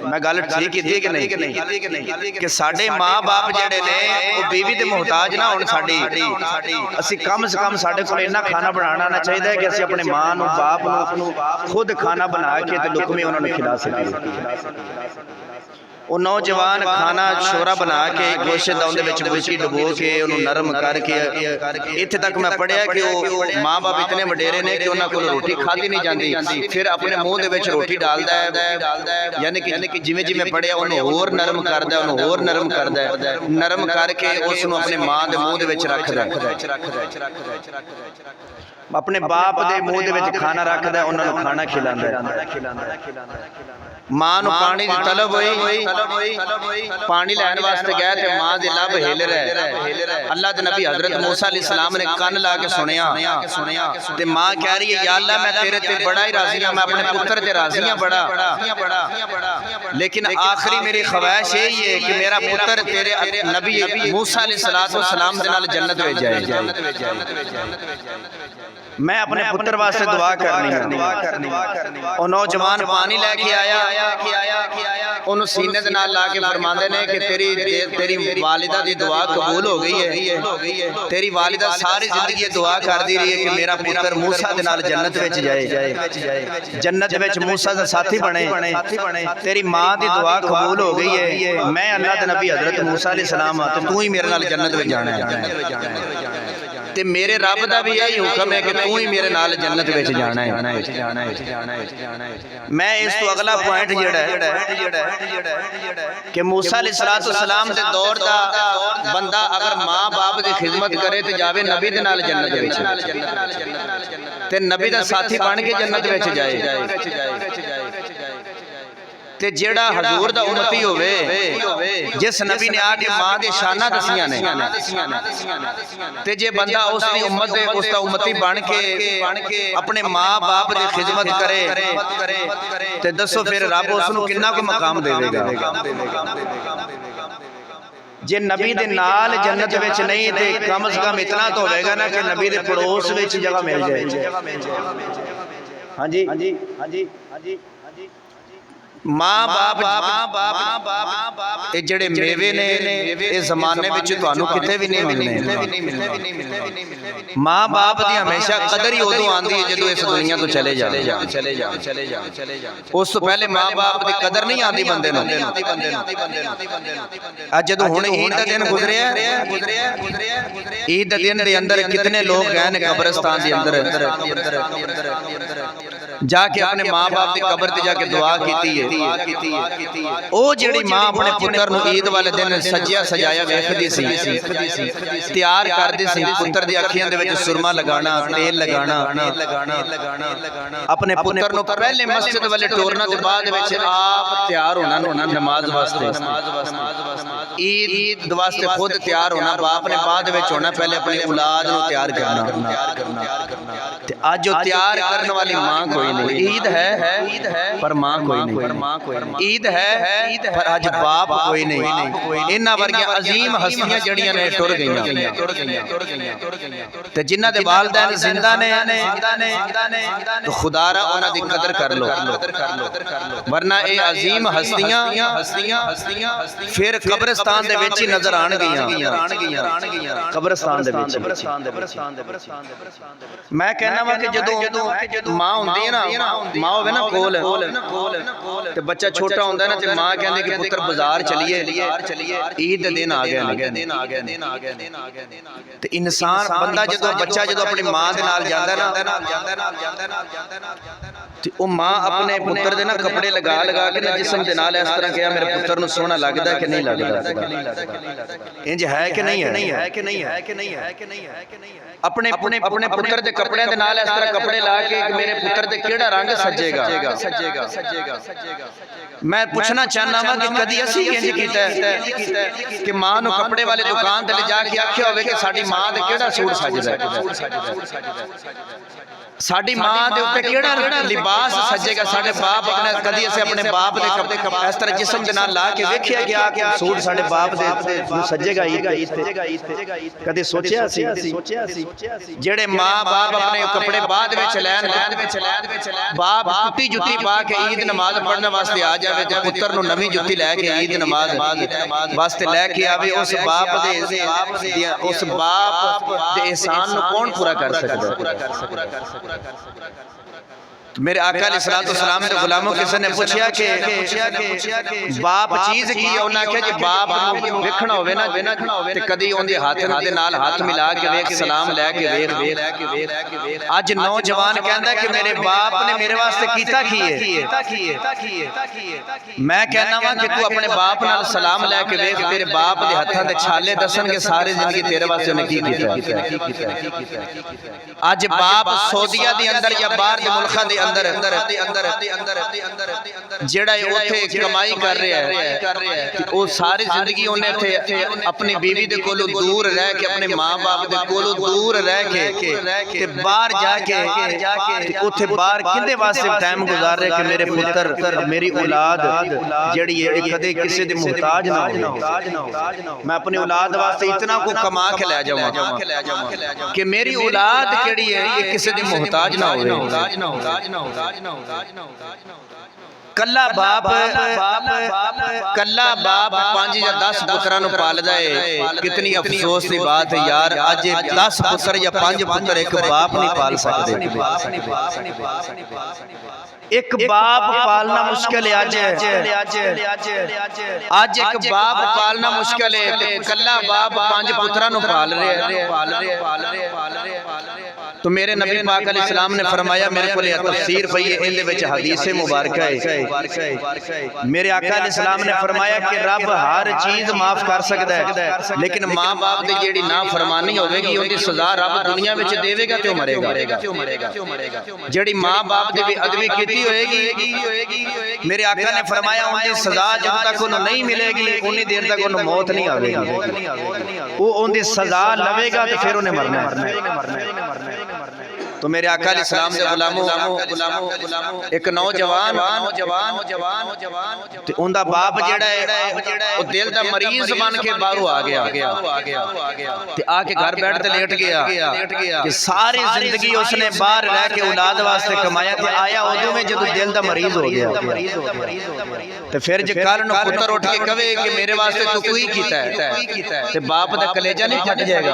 मैं गल ठीक की कि नहीं कि साडे माँ बाप जिहड़े ने वो बीवी दे मोहताज ना होण साडी, असीं कम से कम साडे कोल इन्ना खाना बनाना आना चाहिए कि असीं अपने माँ नूं बाप नूं खुद खाना बना के ते लुकमे उन्हां नूं खिला सकीए। वो नौजवान खाना शोरा बना के गोश्त उहदे विच बुची डुबो के उन्होंने नरम करके इत्थे तक मैं पढ़िया कि वो माँ बाप इतने वडेरे ने कि उन्हां कोल रोटी खाधी नहीं जाती, फिर अपने मूँह दे विच रोटी डालदा है, यानी कि जिवें जिवें पढ़िया उन्होंने होर नरम करदा, उन्होंने होर नरम करदा, नरम करके उसनूं अपने माँ दे मूँह दे विच रखदा, अपने बाप दे मूँह दे विच खाना रखदा, उन्हां नूं खाना खिलांदा। ਮਾਂ ਨੂੰ ਪਾਣੀ ਦੀ ਤਲਬ ਹੋਈ, ਪਾਣੀ ਲੈਣ ਵਾਸਤੇ ਗਏ ਤੇ ਮਾਂ ਦੇ ਲੱਭ ਹਿਲ ਰਿਹਾ। ਅੱਲਾਹ ਦੇ ਨਬੀ ਹਜ਼ਰਤ ਮੂਸਾ अलैहिस्सलाम ने ਕੰਨ ਲਾ ਕੇ ਸੁਣਿਆ ਤੇ ਮਾਂ ਕਹਿ ਰਹੀ ਹੈ या अल्लाह मैं तेरे ते बड़ा ही राजी हां, मैं अपने पुत्र ते राजी हां बड़ा, लेकिन आखिरी मेरी ख्वाहिश यही है कि मेरा पुत्र तेरे नबी मूसा अलैहिस्सलाम दे नाल जन्नत में जाए। मैं अपने पुत्र वास्ते दुआ करनी है। और नौजवान पानी लेके आया, उन्होंने सीने दे नाल ला के फरमांदे ने कि तेरी वालिदा दी दुआ कबूल हो गई है। तेरी वालिदा सारी जिंदगी दुआ करदी रही है कि मेरा पुत्र मूसा दे नाल जन्नत विच जाए, जन्नत विच मूसा दा साथी बने। तेरी मां दी दुआ कबूल हो गई है। मैं अल्लाह दे नबी हजरत मूसा अलैहिस्सलाम हां, तू ही मेरे नाल जन्नत विच जाना है। ते मेरे रब दा भी यही हुक्म है कि तू ही मेरे नाल जन्नत विच जाना है। मैं इस तो अगला पॉइंट जेड़ा है कि मूसा अलैहिस्सलाम दे दौर दा बंदा अगर मां बाप दी खिदमत करे ते जावे नबी दे नाल जन्नत विच, ते नबी दा साथी बन के जन्नत विच जाए। ते जेड़ा हजूर दा उम्मती होवे, जिस नबी ने आके मां दी शाना दसियां ने, ते जे बंदा उस दी उम्मत दे उस दा उम्मती बन के अपने मां बाप दी खिदमत करे ते दसो फिर रब उस नूं किन्ना को मकाम देवेगा। जे नबी दे नाल जन्नत विच नहीं ते कम से कम इतना तो होवेगा ना कि नबी दे पड़ोस विच जगह मिल जाए। हाँ जी मां बाप ये जड़े मेवे ने ये जमाने विच तुहानू किते भी नहीं मिलने। मां बाप दी हमेशा कदर ही उदों आंदी है जदों इस दुनिया तो चले जा। उस तो पहले मां बाप दी कदर नहीं आंदी बंदे नूं। अज जदों हुण ईद दा दिन गुजरिया, ईद दे दिन दे अंदर कितने लोग गए ने कब्रिस्तान दे अंदर जाके अपने मां बाप की कब्र ते जाके दुआ कीती है। ओ जेड़ी मां अपने पुत्र नूं ईद वाले दिन सजिया सजाया वेखदी सी, तैयार करदी सी, पुत्र दी अखियां दे विच सुरमा लगाना, तेल लगाना, अपने पुत्र नूं पहले मस्जिद वाले टोरना ते बाद विच आप तैयार होना नमाज वास्ते, ईद वास्ते खुद तैयार होना, बाप ने बाद विच होना, पहले अपनी औलाद नूं तैयार करना। ते अज तैयार करने वाली मां कोई नहीं। ईद है पर मां कोई नहीं। ईद है पर अज बाप कोई नहीं। इन्हां वर्गियां अजीम हस्तियां जड़ियां ने टुर गईयां ते जिन्हां दे वालिदैन जिंदा ने तो खुदारा उन्हां दी कदर कर लो, वरना ये अजीम हस्तियां फिर कब्रिस्तान दे विच ही नजर आण गईयां। कब्रिस्तान दे विच मैं कहना वा कि जदों मां हुंदी है ना, मां होवे ना कोल ते बच्चा छोटा हुंदा ना ते मां कहंदी कि पुत्र बाजार चलिए, ईद दे दिन आ गए। ते इंसान बंदा जदों बच्चा जदों अपनी मां दे नाल जांदा ना ते ओ मां अपने पुत्र दे ना कपड़े लगा के ना जिस्म दे नाल इस तरह कहा मेरे पुत्र नूं सोहना लगदा कि नहीं लगदा, इंज है कि नहीं है। अपने पुत्र दे कपड़े दे नाल इस तरह कपड़े ला के मेरे पुत्र दे केड़ा रंग सजेगा। मैं पूछना चाहना वा कि कदी असी इंज कीता है कि मां नूं कपड़े वाले दुकान ते ले जाके आख्या होवे कि साडी मां दे केड़ा सूट सजदा, साडी मां दे उत्ते केड़ा लिबास सजेगा। साडे बाप अपने कदी असी अपने बाप दे कपड़े इस तरह जिस्म दे नाल ला के वेखिया कि आ सूट साडे बाप दे सजेगा ईद ते कदी सोचिया सी। जेड़े मां बाप अपने कपड़े बाद विच लैन, बाप टुटी जुत्ती पा के ईद नमाज पढ़ने वास्ते आ जावे ते पुत्र नूं नवीं जुत्ती लैके ईद नमाज वास्ते लैके आवे, उस बाप दे एहसान नूं कौन पूरा कर सकदा। मेरे आका अलैहिस्सलाम दे गुलामों किसी ने पूछा कि बाप चीज की है, उन्हें आख्या कि बाप नूं वेखना होवे ना ते कदी उहदे हाथ दे नाल हाथ मिला के वेख, सलाम लैके वेख। अज नौजवान कहंदा कि मेरे बाप ने मेरे वास्ते कीता की है। मैं कहना वा कि तू अपने बाप नाल सलाम लैके वेख, तेरे बाप दे हत्थां दे छाले दसणगे सारी जिंदगी तेरे वास्ते उहने की कीता। अज बाप सऊदीया दे अंदर या बाहर दे मुल्कां दे ਅੰਦਰ ਜਿਹੜਾ ਉੱਥੇ ਕਮਾਈ ਕਰ ਰਿਹਾ ਹੈ ਉਹ ਸਾਰੀ ਜ਼ਿੰਦਗੀ ਉਹਨੇ ਇੱਥੇ ਆਪਣੀ ਬੀਵੀ ਦੇ ਕੋਲੋਂ ਦੂਰ ਰਹਿ ਕੇ ਆਪਣੇ ਮਾਂ-ਬਾਪ ਦੇ ਕੋਲੋਂ ਦੂਰ ਰਹਿ ਕੇ ਤੇ ਬਾਹਰ ਜਾ ਕੇ ਤੇ ਉੱਥੇ ਬਾਹਰ ਕਿੰਦੇ ਵਾਸਤੇ ਟਾਈਮ ਗੁਜ਼ਾਰ ਰਿਹਾ ਕਿ ਮੇਰੇ ਪੁੱਤਰ ਮੇਰੀ ਔਲਾਦ ਜਿਹੜੀ ਹੈ ਕਦੇ ਕਿਸੇ ਦੇ ਮੁਹਤਾਜ ਨਾ ਹੋਵੇ। ਮੈਂ ਆਪਣੀ ਔਲਾਦ ਵਾਸਤੇ ਇਤਨਾ ਕੋ ਕਮਾ ਕੇ ਲੈ ਜਾਵਾਂ ਕਿ ਮੇਰੀ ਔਲਾਦ ਕਿਹੜੀ ਹੈ ਇਹ ਕਿਸੇ ਦੀ ਮੁਹਤਾਜ ਨਾ ਹੋਵੇ। ਕੱਲਾ ਬਾਪ 5 ਜਾਂ 10 ਪੁੱਤਰਾਂ ਨੂੰ ਪਾਲਦਾ ਹੈ। ਕਿਤਨੀ ਅਫਸੋਸ ਦੀ ਬਾਤ ਹੈ ਯਾਰ, ਅੱਜ 10 ਪੁੱਤਰ ਜਾਂ 5 ਪੁੱਤਰ ਇੱਕ ਬਾਪ ਨਹੀਂ ਪਾਲ ਸਕਦੇ। ਇੱਕ ਬਾਪ ਪਾਲਣਾ ਮੁਸ਼ਕਿਲ ਹੈ। ਅੱਜ ਇੱਕ ਬਾਪ ਪਾਲਣਾ ਮੁਸ਼ਕਿਲ ਹੈ ਤੇ ਕੱਲਾ ਬਾਪ 5 ਪੁੱਤਰਾਂ ਨੂੰ ਪਾਲ ਰਿਹਾ। तो मेरे नबी पाक अलैहिस्सलाम ने फरमाया, मेरे को तफसीर पई है इहदे विच हदीस मुबारक है। मेरे आका अलैहिस्सलाम ने फरमाया कि रब हर चीज माफ कर सकता है, लेकिन मां बाप दी जेड़ी नाफरमानी होवेगी उहदी सज़ा रब दुनिया विच देवेगा ते मरेगा। जेड़ी मां बाप दी बेअदबी कीती होएगी मेरे आका ने फरमाया उहदी सज़ा जब तक उन्हें नहीं मिलेगी उन्नी देर तक उन्हें मौत नहीं आवेगी। वो उहदी सज़ा लवेगा ते फिर उन्हें मरना है। तो मेरे आका अलैहिस्सलाम दे गुलामों एक नौजवान ते उनदा बाप जेड़ा है वो दिल दा मरीज बन के बाहरों आ गया ते आके घर बेड ते लेट गया कि सारी जिंदगी उसने बाहर रह के औलाद वास्ते कमाया ते आया उदों में जदों दिल दा मरीज हो गया ते फिर जे कल नु पुत्र उठ के कहे कि मेरे वास्ते तू कोई कीता है ते बाप दा कलेजा नहीं फट जाएगा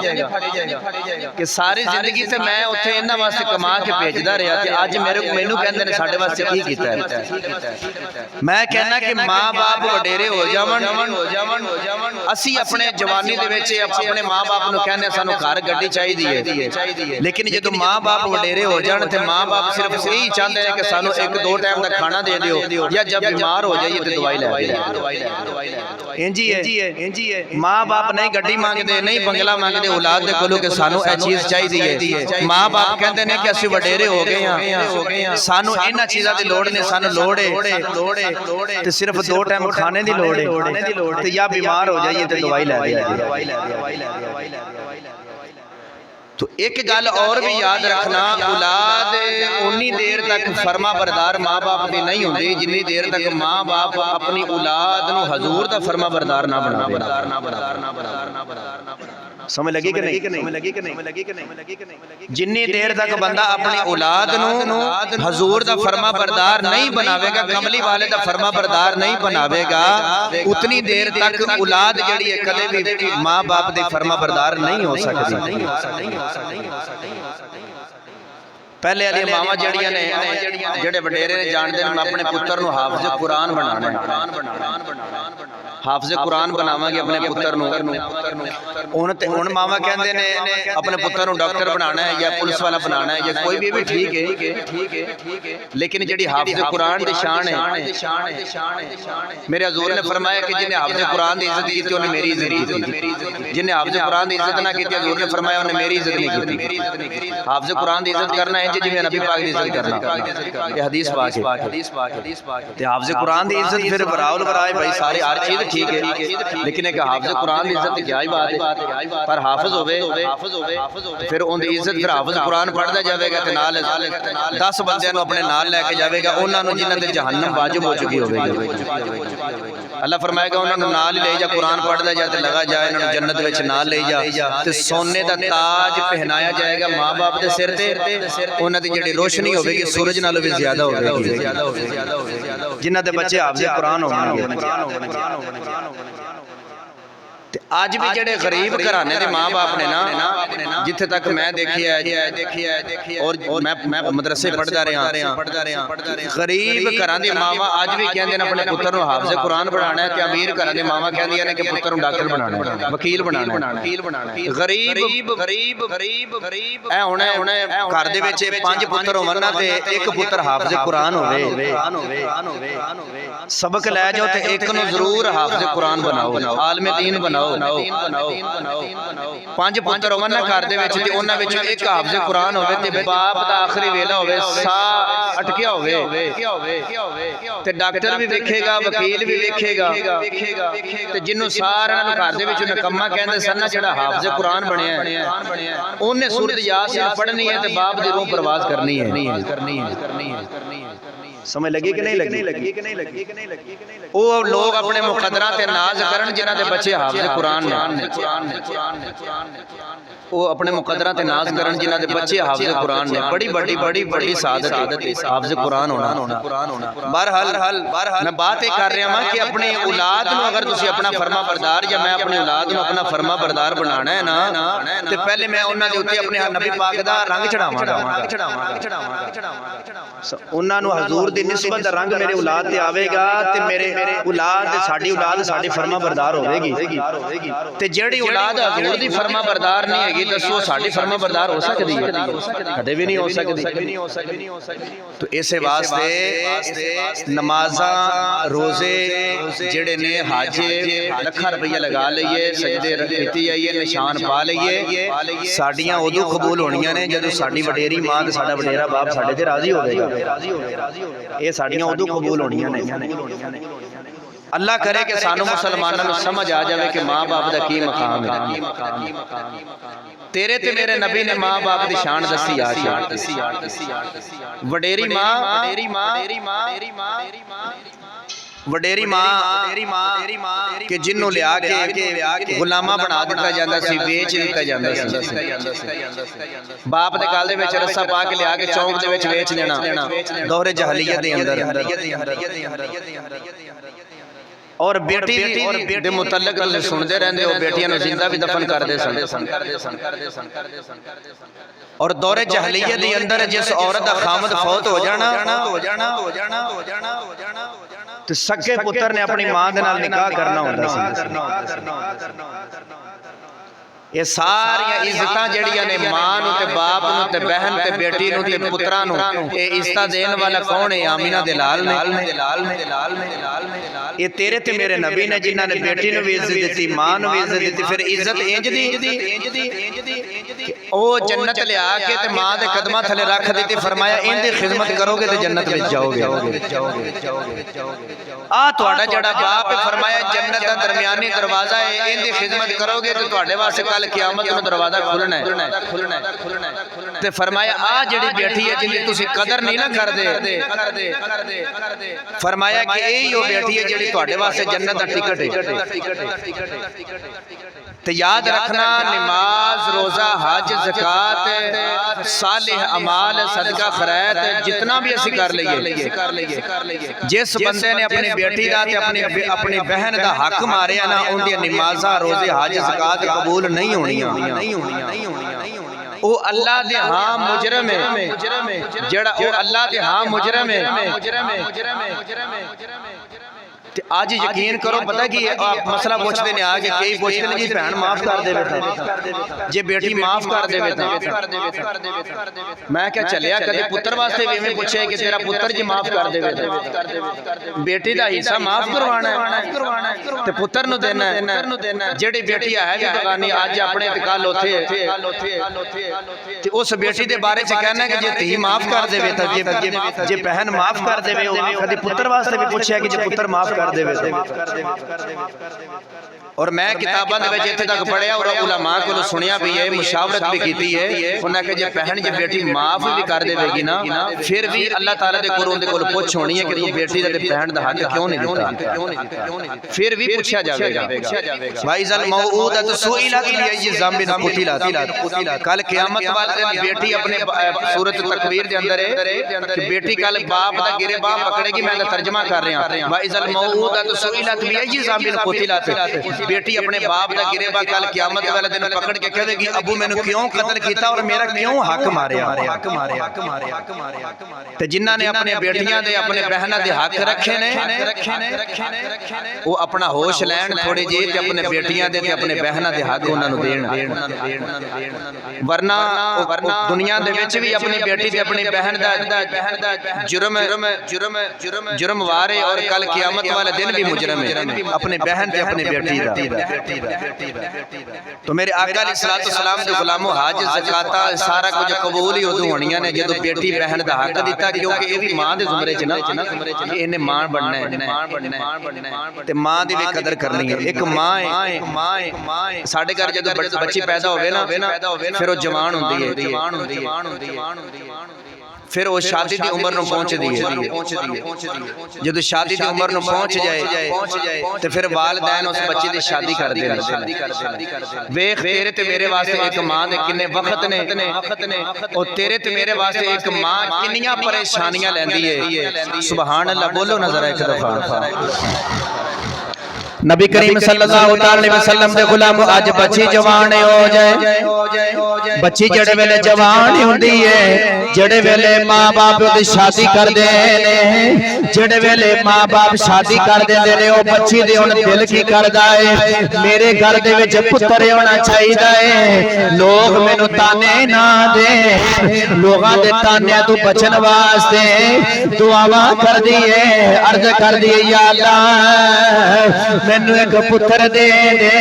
कि सारी जिंदगी ते मैं उत्थे इन्हां वास्ते कमा के भेजदा रहा ते अज मैनू कहंदे ने साडे वास्ते की कीता है। मैं कहना कि मां बाप वडेरे हो जावन असी अपने जवानी दे विच अपने मां बाप नू कहने सानू घर गड्डी चाहिदी है, लेकिन जदों मां बाप वडेरे हो जाण ते मां बाप सिर्फ यही चाहते हैं कि सानू 1-2 टाइम दा खाना दे दियो या जब बीमार हो जाइए तो दवाई ले इंजी है। मां बाप नहीं गड्डी मांगदे नहीं बंगला मांगदे औलाद दे कोलों कि सानू ए चीज चाहिदी है। मां बाप कहंदे ने कि असीं वडेरे हो गए हां सानू इन्हां चीज़ां दी लोड़ नहीं, सानू लोड़ है ते सिर्फ 2 टाइम खाने दी लोड़ है ते या बीमार हो जाइए तो दवाई ले आइए। तो एक गल और भी याद रखना, औलाद उन्नी देर तक फरमा बरदार माँ बाप की नहीं होंदी जिन्नी देर तक माँ बाप अपनी औलाद नूं हजूर दा फरमा बरदार ना बनावे। समझ लगी कि नहीं? जिन्नी देर तक बंदा अपनी औलाद नूं हजूर दा फरमा बरदार नहीं बनावेगा, कमली वाले दा फरमा बरदार नहीं बनावेगा, उतनी देर तक औलाद जिहड़ी है कदे भी माँ बाप दी फरमा बरदार नहीं हो सकती। पहले वाली मावां जड़ियां ने जेड़े वडेरे ने जानदे ने मैं अपने पुत्र नूं हाफिज़ कुरान बनाना है, हाफिज़ कुरान बनावांगे अपने पुत्र नूं। हुण मावां कहंदे ने अपने पुत्र नूं डॉक्टर बनाना है या पुलिस वाला बनाना है या कोई भी ठीक है, लेकिन जिहड़ी हाफिज़ कुरान दी शान है मेरे हजूर ने फरमाया कि जिन्हें हाफिज़ कुरान दी इज्जत की उन्हें मेरी इज्जत की, जिन्हें हाफिज़ कुरान दी इज्जत ना की हजूर ने फरमाया उन्हें मेरी इज्जत नहीं की। हाफिज़ कुरान दी इज्जत करना है जिवें नबी पाक दी इज्जत करना, ये हदीस पाक है। ते हाफिज़ कुरान दी इज्जत फिर वराउल वराए भाई सारे हर चीज ठीक है, लेकिन एक हाफिज़ कुरान दी इज्जत क्या ही बात है। पर हाफिज़ होवे फिर उनकी इज्जत फिर हाफिज़ कुरान पढ़दा जावेगा ते नाल 10 बंदियां नूं अपने नाल लेके जावेगा उन्हां नूं जिन्हां ते जहन्नम वाजिब हो चुकी होवेगी। अल्लाह फरमाएगा उन्हां नूं नाल ले जा, कुरान पढ़दा जा ते लगा जा, इन्हां नूं जन्नत विच नाल ले जा ते सोने दा ताज पहनाया जाएगा मां बाप दे सिर ते, उन्हां दी जिहड़ी रोशनी होवेगी सूरज नालों भी ज्यादा होवेगी जिन्हां दे बच्चे हाफिज़ कुरान होणगे। आज भी जेडे गरीब घराने के माँ बाप ने ना, जिथे तक मैं देखिया और मैं मदरसे पढ़ता रहा, गरीब घर की मावां आज भी कहंदे ने अपने पुत्र नूं हाफिज़ कुरान बनाना है ते अमीर घर की मावां कहंदियां ने कि पुत्र नूं डॉक्टर बनाना है, वकील बनाना है। गरीब ऐ हुणे घर दे विच 5 पुत्र होवन ना ते एक पुत्र हाफिज़ कुरान होवे, सबक लै जाओ ते एक नूं जरूर हाफिज़ कुरान बनाओ, आलिम दीन बनाओ। 5 पुत्र होवन ना घर दे ਵਿੱਚ ਤੇ ਉਹਨਾਂ ਵਿੱਚੋਂ ਇੱਕ ਹਾਫਜ਼ ਕੁਰਾਨ ਹੋਵੇ ਤੇ ਬਾਪ ਦਾ ਆਖਰੀ ਵੇਲਾ ਹੋਵੇ, ਸਾਹ ਅਟਕਿਆ ਹੋਵੇ ਤੇ ਡਾਕਟਰ ਵੀ ਵੇਖੇਗਾ, ਵਕੀਲ ਵੀ ਵੇਖੇਗਾ ਤੇ ਜਿਹਨੂੰ ਸਾਰਿਆਂ ਨੂੰ ਘਰ ਦੇ ਵਿੱਚ ਨਕਮਾ ਕਹਿੰਦੇ ਸਨ ਨਾ, ਜਿਹੜਾ ਹਾਫਜ਼ ਕੁਰਾਨ ਬਣਿਆ ਉਹਨੇ ਸੂਰਤ ਯਾਸੀਨ ਪੜ੍ਹਨੀ ਹੈ ਤੇ ਬਾਪ ਦੀ ਰੂਹ ਪ੍ਰਵਾਜ਼ ਕਰਨੀ ਹੈ। ਸਮਝ ਲੱਗੀ ਕਿ ਨਹੀਂ ਲੱਗੀ? ਉਹ ਲੋਕ ਆਪਣੇ ਮੁਕੱਦਰਾਂ ਤੇ ਨਾਜ਼ ਕਰਨ ਜਿਨ੍ਹਾਂ ਦੇ ਬੱਚੇ ਹਾਫਜ਼ ਕੁਰਾਨ ਨੇ, ਉਹ ਆਪਣੇ ਮੁਕੱਦਰਾਂ ਤੇ ਨਾਜ਼ ਕਰਨ ਜਿਨ੍ਹਾਂ ਦੇ ਬੱਚੇ ਹਾਫਜ਼ ਕੁਰਾਨ ਨੇ। ਬੜੀ ਵੱਡੀ ਸਾਦਤ ਹੈ ਹਾਫਜ਼ ਕੁਰਾਨ ਹੋਣਾ। ਬਹਰਹਾਲ ਮੈਂ ਬਾਤ ਇਹ ਕਰ ਰਿਹਾ ਹਾਂ ਕਿ ਆਪਣੀ ਔਲਾਦ ਨੂੰ ਅਗਰ ਤੁਸੀਂ ਆਪਣਾ ਫਰਮਾ ਬਰਦਾਰ ਜਾਂ ਮੈਂ ਆਪਣੀ ਔਲਾਦ ਨੂੰ ਆਪਣਾ ਫਰਮਾ ਬਰਦਾਰ ਬਣਾਉਣਾ ਹੈ ਨਾ, ਤੇ ਪਹਿਲੇ ਮੈਂ ਉਹਨਾਂ ਦੇ ਉੱਤੇ ਆਪਣੇ ਨਬੀ ਪਾਕ ਦਾ ਰੰਗ ਚੜਾਵਾਂਗਾ। ਉਹਨਾਂ ਨੂੰ ਹਜ਼ੂਰ ਦੀ ਨਿਸਬਤ ਦਾ ਰੰਗ ਮੇਰੇ ਔਲਾਦ ਤੇ ਆਵੇਗਾ ਤੇ ਮੇਰੇ ਔਲਾਦ ਸਾਡੀ ਔਲਾਦ ਸਾਡੀ ਫਰਮਾ ਬਰਦਾਰ ਹੋਵੇਗੀ। ਤੇ ਜਿਹੜੀ ਔਲਾਦ ਹਜ਼ੂਰ ਦੀ ਫਰਮਾ ਬਰਦਾਰ ਨਹੀਂ ਹੈਗੀ, ਦੱਸੋ ਸਾਡੀ ਫਰਮਾ ਬਰਦਾਰ ਹੋ ਸਕਦੀ ਹੈ? ਕਦੇ ਵੀ ਨਹੀਂ ਹੋ ਸਕਦੀ। तो इस वास्ते नमाज़ां रोज़े जिहड़े ने हाजे लखा रुपया लगा लईए, सजदे कीती जाइए, निशान पा लईए, साडियां उदों कबूल होणियां ने जदों साडी वडेरी मां ते साडा वडेरा बाप साडे ते राजी होवेगा। ये साडियां उदों कबूल होणियां ने। अल्लाह करे कि सानू मुसलमानों को समझ आ जाए कि माँ बाप का की मकाम है। तेरे ते मेरे नबी ने माँ बाप की शान दसी वडेरी माँ वडेरी माँ कि जिन्हों लिया के गुलामा बना दिता जाता सी, बेच दिता जाता सी। बाप दे गल दे विच रस्सा पा के लिया के चौक दे विच बेच देना, दोहरे जहलीयत दे अंदर। और बेटी दे मुतल्लक सुनते रहंदे हो, बेटियां नूं जिंदा भी दफन करदे सन। और दौरे जहलीयत दे अंदर जिस औरत दा खामद फौत हो जाना ते सगे पुत्र ने अपनी मां दे नाल निकाह करना हुंदा सी। ये सारियां इज्जतां जड़ियां ने मां नूं ते बाप नूं ते बहन ते बेटी नूं ते पुत्रां नूं, ये इज्जतां देण वाला कौन है? आमीना दे लाल ने। ये तेरे ते मेरे नबी ने जिन्हां ने बेटी नूं भी इज्जत दित्ती, मां नूं भी इज्जत दित्ती। फिर इज्जत इंज दी ओ जन्नत लिया के ते मां दे कदमां थले रख दित्ती, फरमाया इनदी खिदमत करोगे ते जन्नत विच जाओगे। आ तुहाडा जेड़ा बाप है, फरमाया जन्नत दा दरमियानी दरवाजा है, इनदी खिदमत करोगे ते तुहाडे वास्ते कल क़यामत में दरवाजा खुलना है। ते फरमाया आ जेड़ी बेटी है जिंदी तुसी कदर नहीं ना करदे, फरमाया कि यही वो बेटी है जेड़ी तुहाडे वास्ते जन्नत दा टिकट है। ते याद रखना, नमाज रोजा हज ज़कात सालिह अमाल सदका खैरात जितना भी असी कर लईए, जिस बंदे ने अपनी बेटी दा ते अपनी बहन दा हक मारिया ना, उनदी नमाज़ां रोजे हज ज़कात कबूल नहीं होणियां। वो अल्लाह दे हां मुजरम है, जेड़ा वो अल्लाह दे हां मुजरम है। ते आज यकीन करो, पता की आप मसला पूछते ने आके कई पूछते ने जी भैन माफ कर दे बेटा, जे बेटी माफ कर दे बेटा। मैं क्या चलिया कदे पुत्र वास्ते भी इवें पूछे कि तेरा पुत्र जी माफ कर दे बेटा, बेटी दा हिस्सा माफ करवाना है ते पुत्र नु देना है। जेड़ी बेटी है भी बगानी आज अपने ते कल ओथे ते उस बेटी दे बारे च कहना कि जे धी माफ कर दे बेटा, जे बहन माफ कर देवे। कदे पुत्र वास्ते भी पूछया कि जे पुत्र माफ कर देवे। और मैं किताबां दे विच इत्थे तक पढ़िया और उलमा कोलों सुनिया भी है, मुशावरत भी कीती है। उन्हें कहा जे बहन जे बेटी माफ भी कर देगी ना, फिर भी अल्लाह ताला दे कोलों उनदे कोल पुछ होनी है कि तू बेटी ते बहन दा हक क्यों नहीं दिता, फिर भी पूछा जाएगा। भाई जल मौऊदत सुइलत लिअय्यि ज़ंबिन कुतिलत, कल क़यामत वाले दिन बेटी अपने सूरत तकवीर दे अंदर है कि बेटी कल बाप दा गिरबान पकड़ेगी। मैं तर्जमा कर रहा, भाई जल मौऊदत सुइलत लिअय्यि ज़ंबिन कुतिलत, बेटी अपने बाप का गिरेबा कल क़यामत वाले दिन पकड़ के कहेगी अबू मैंने क्यों कत्ल किया और मेरा क्यों हक मारिया। ते जिन्हां ने अपने बेटियां दे अपने बहनां दे हक रखे ने, वो अपना होश लैन थोड़ी जी ते अपने बेटियां दे ते अपने बहनां दे हक उन्हां नूं देण। वरना दुनिया दे विच भी अपनी बेटी ते अपनी बहन दा जुर्म वारे और कल क़यामत वाले दिन भी मुजरम है अपने बहन ते अपनी बेटी दा। तो मेरे आका अलैहिस्सलाम दे गुलामो हज ज़कात सारा कुछ कबूल ही उदों होणियां ने जदों बेटी बहन दा हक दिता क्योंकि ये भी मां दे जुमरे च ना इन्हें मां बनना है ते मां दी भी कदर करनी है। एक मां है साडे घर जदों बच्ची पैदा होवे ना फिर वो जवान हुंदी है फिर वो शादी की उम्र नूं पहुंचदी है जदों शादी की उम्र नूं पहुंच जाए तो फिर वालिदैन उस बच्ची की शादी कर देने। वेख तेरे ते मेरे वास्ते एक मां दे किन्ने वक्त ने और तेरे ते मेरे वास्ते एक मां किन्नियां परेशानियां लैंदी है। सुभान अल्लाह बोलो ना जरा एक दफा। नबी करीम सल्लल्लाहु अलैहि वसल्लम दे गुलाम अज बच्ची जवान हो जाए बच्ची जेड़े वेले जवान हुंदी है जेड़े वेले मां बाप दी शादी कर दे ने जेड़े वेले मां बाप शादी कर देंदे ने ओ बच्ची दे हुन दिल की करदा है मेरे घर दे विच पुत्तर होना चाहिदा है। लोग मैनू ताने ना दे लोगां दे तानियां तों बचन वास्ते दुआवां करदी है अर्ज करदी है या अल्लाह मैनू एक पुत्र दे दे।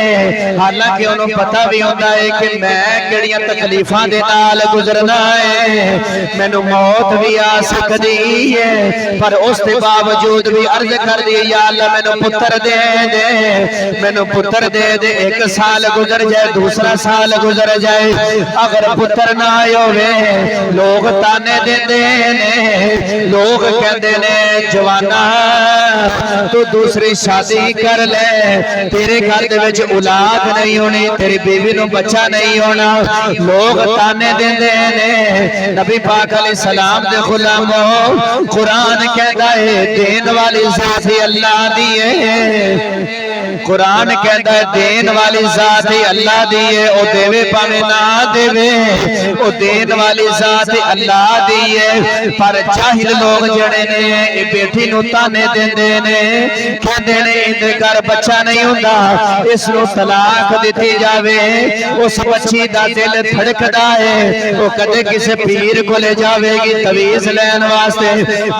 हालांकि उन्होंने पता भी होता है कि मैं किहड़ियां तकलीफां दे नाल गुजरना है मैनू मौत भी आ सकती है पर उस दे बावजूद भी अर्ज कर दी या अल्लाह मैनू पुत्र दे दे मैनू पुत्र दे दे। एक साल गुजर जाए दूसरा साल गुजर जाए अगर पुत्र ना होवे लोग ताने देंदे ने लोग कहंदे ने जवाना तू दूसरी शादी कर ले तेरे घर दे विच औलाद नहीं होनी तेरी बीवी नूं बच्चा नहीं होना लोग ताने देंदे ने। नबी पाक अलैहिस्सलाम दे गुलामो कुरान कहता है देन वाली ज़ात ही अल्लाह दी है। कुरान कहता है देन वाली ज़ात ही अल्लाह दी है ओ देवे भावे ना देवे ओ देन वाली ज़ात ही अल्लाह दी है। पर जाहिल लोग जड़े ने ये बेटी नूं ताने देंदे ने कहंदे ने इहदे घर बच्चा नहीं हुंदा इस नूं तलाक दित्ती जावे। उस बच्ची दा दिल धड़कदा है वो कदे किसी पीर को ले जावेगी तवीज लैन वास्ते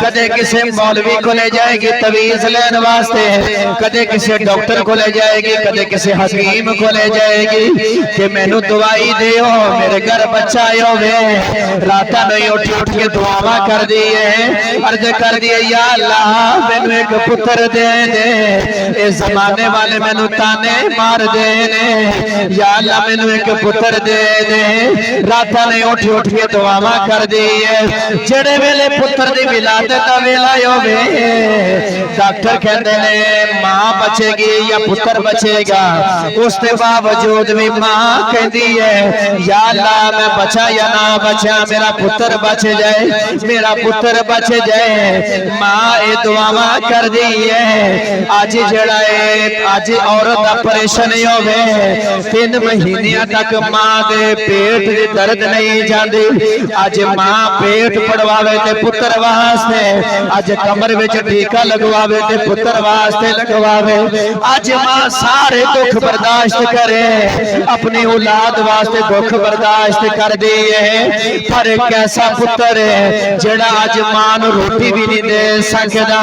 कदे किसी मौलवी को ले जाएगी तवीज लैन वास्ते कदे किसी डॉक्टर को ले जाएगी कदे किसी हकीम को ले जाएगी कि मैनू दवाई देओ मेरे घर बच्चा होवे। रात नहीं उठ के दुआवां कर दी है अर्ज कर दी या अल्लाह मैनू एक पुत्र दे दे। इस जमाने वाले मैनू ताने मार दे ने या अल्लाह मैनू एक पुत्र दे दे। रात नहीं उठ के दुआवां कर दी है जेड़े वेले पुत्र दी विलादत दा वेला होवे डॉक्टर कहंदे ने मां बचेगी या पुत्र बचेगा उसके बावजूद भी मां कहती है या अल्लाह मैं बचा या ना बचा मेरा पुत्र बच जाए मेरा पुत्र बच जाए। मां ये दुआवां कर दी है। आज जड़ा है आज औरत ऑपरेशन होवे 3 महीने तक मां दे पेट दी दर्द नहीं जाती। आज मां पेट पड़वावे ते पुत्र वास्ते आज कमर विच टीका लगवावे ते पुत्र वास्ते लगवावे। आज मां सारे दुख बर्दाश्त करे अपनी औलाद वास्ते दुख बर्दाश्त कर दी है। पर एक ऐसा पुत्र है जेड़ा आज मां नूं रोटी भी नहीं दे सकदा।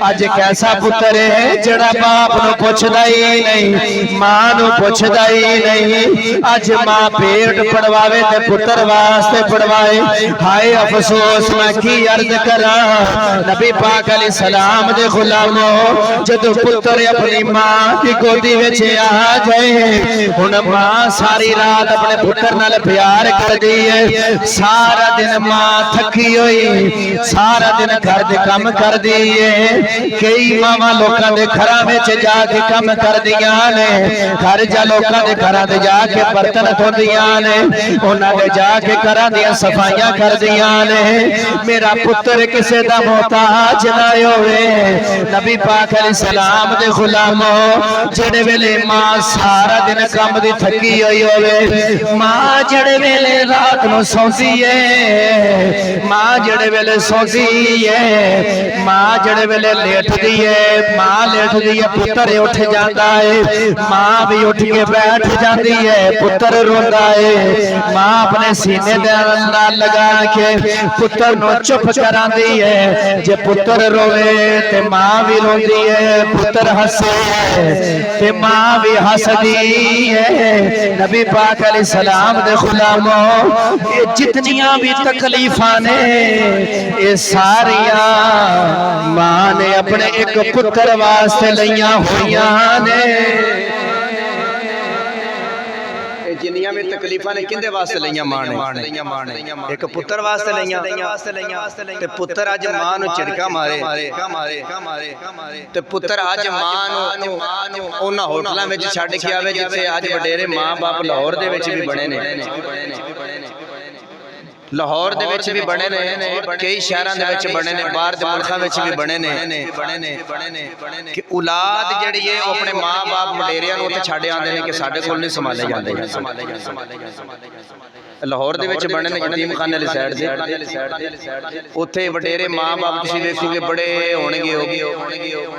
आज एक ऐसा पुत्र है जेड़ा बाप नूं पुछदा ही नहीं मां नूं पुछदा ही नहीं। आज मां पेट पड़वावे ते पुत्र वास्ते पड़वाए। हाय अफसोस मैं की अर्ज करा नबी पाक अलैहिस्सलाम दे गुलामो जदों पुत्र अपनी मां की गोदी विच आ जाए हुण मां सारी रात अपने पुत्र नाल प्यार करदी है। सारा दिन मां थकी हुई सारा दिन घर दे काम करदी है। कई मावां लोकां दे घरां विच जाके काम करदियां ने घर जा लोकां दे घरां ते जाके बर्तन धोंदियां ने उन्हां दे जाके घरां दी सफाइयां करदियां ने। मेरा पुत्र किसे दा मोहताज ना होवे। नबी पाक अलैहिस्सलाम दे गुलामो जेड़े वेले मां सारा दिन काम दी थकी हुई होवे मां जेड़े वेले रात नूं सौंदी है मां जेड़े वेले सौंदी है मां जेड़े वेले लेटदी है मां लेटदी है पुत्र उठ जाता है मां भी उठ के बैठ जाती है पुत्र रोंदा है मां अपने सीने दे नाल लगा के पुत्र नु चुप करांदी है। जे पुत्र रोवे ते मां भी रोंदी है, पुत्र हसे ते मां भी हसदी है। नबी पाक अलैहि सलाम दे गुलामो ये जितनियां भी तकलीफां ने ये सारियां मां ने अपने एक पुत्र वास्ते लईयां होईयां ने। जिन्नियां भी तकलीफां ने किंदे वास्ते लईयां मां ने? एक पुत्र वास्ते लईयां ते पुत्र अज मां नूं झिड़का मारे ते पुत्र अज मां नूं उन्हां होटलां विच छड्ड के आवे जिथे अज वडेरे मां बाप लाहौर दे विच भी बने ने, लाहौर दे विच भी बने ने, कई शहरां दे विच बने ने, बाहर दे मुल्कां विच भी बने ने कि औलाद जिहड़ी है वो अपने मां बाप वडेरियां नूं उत्थे छड्ड आंदे ने कि साडे कोल नहीं संभाले जांदे। लाहौर दे विच बने ने यतीमखाने वाली साइड ते, उत्थे वडेरे मां बाप तुसीं वेखोगे बड़े होणगे,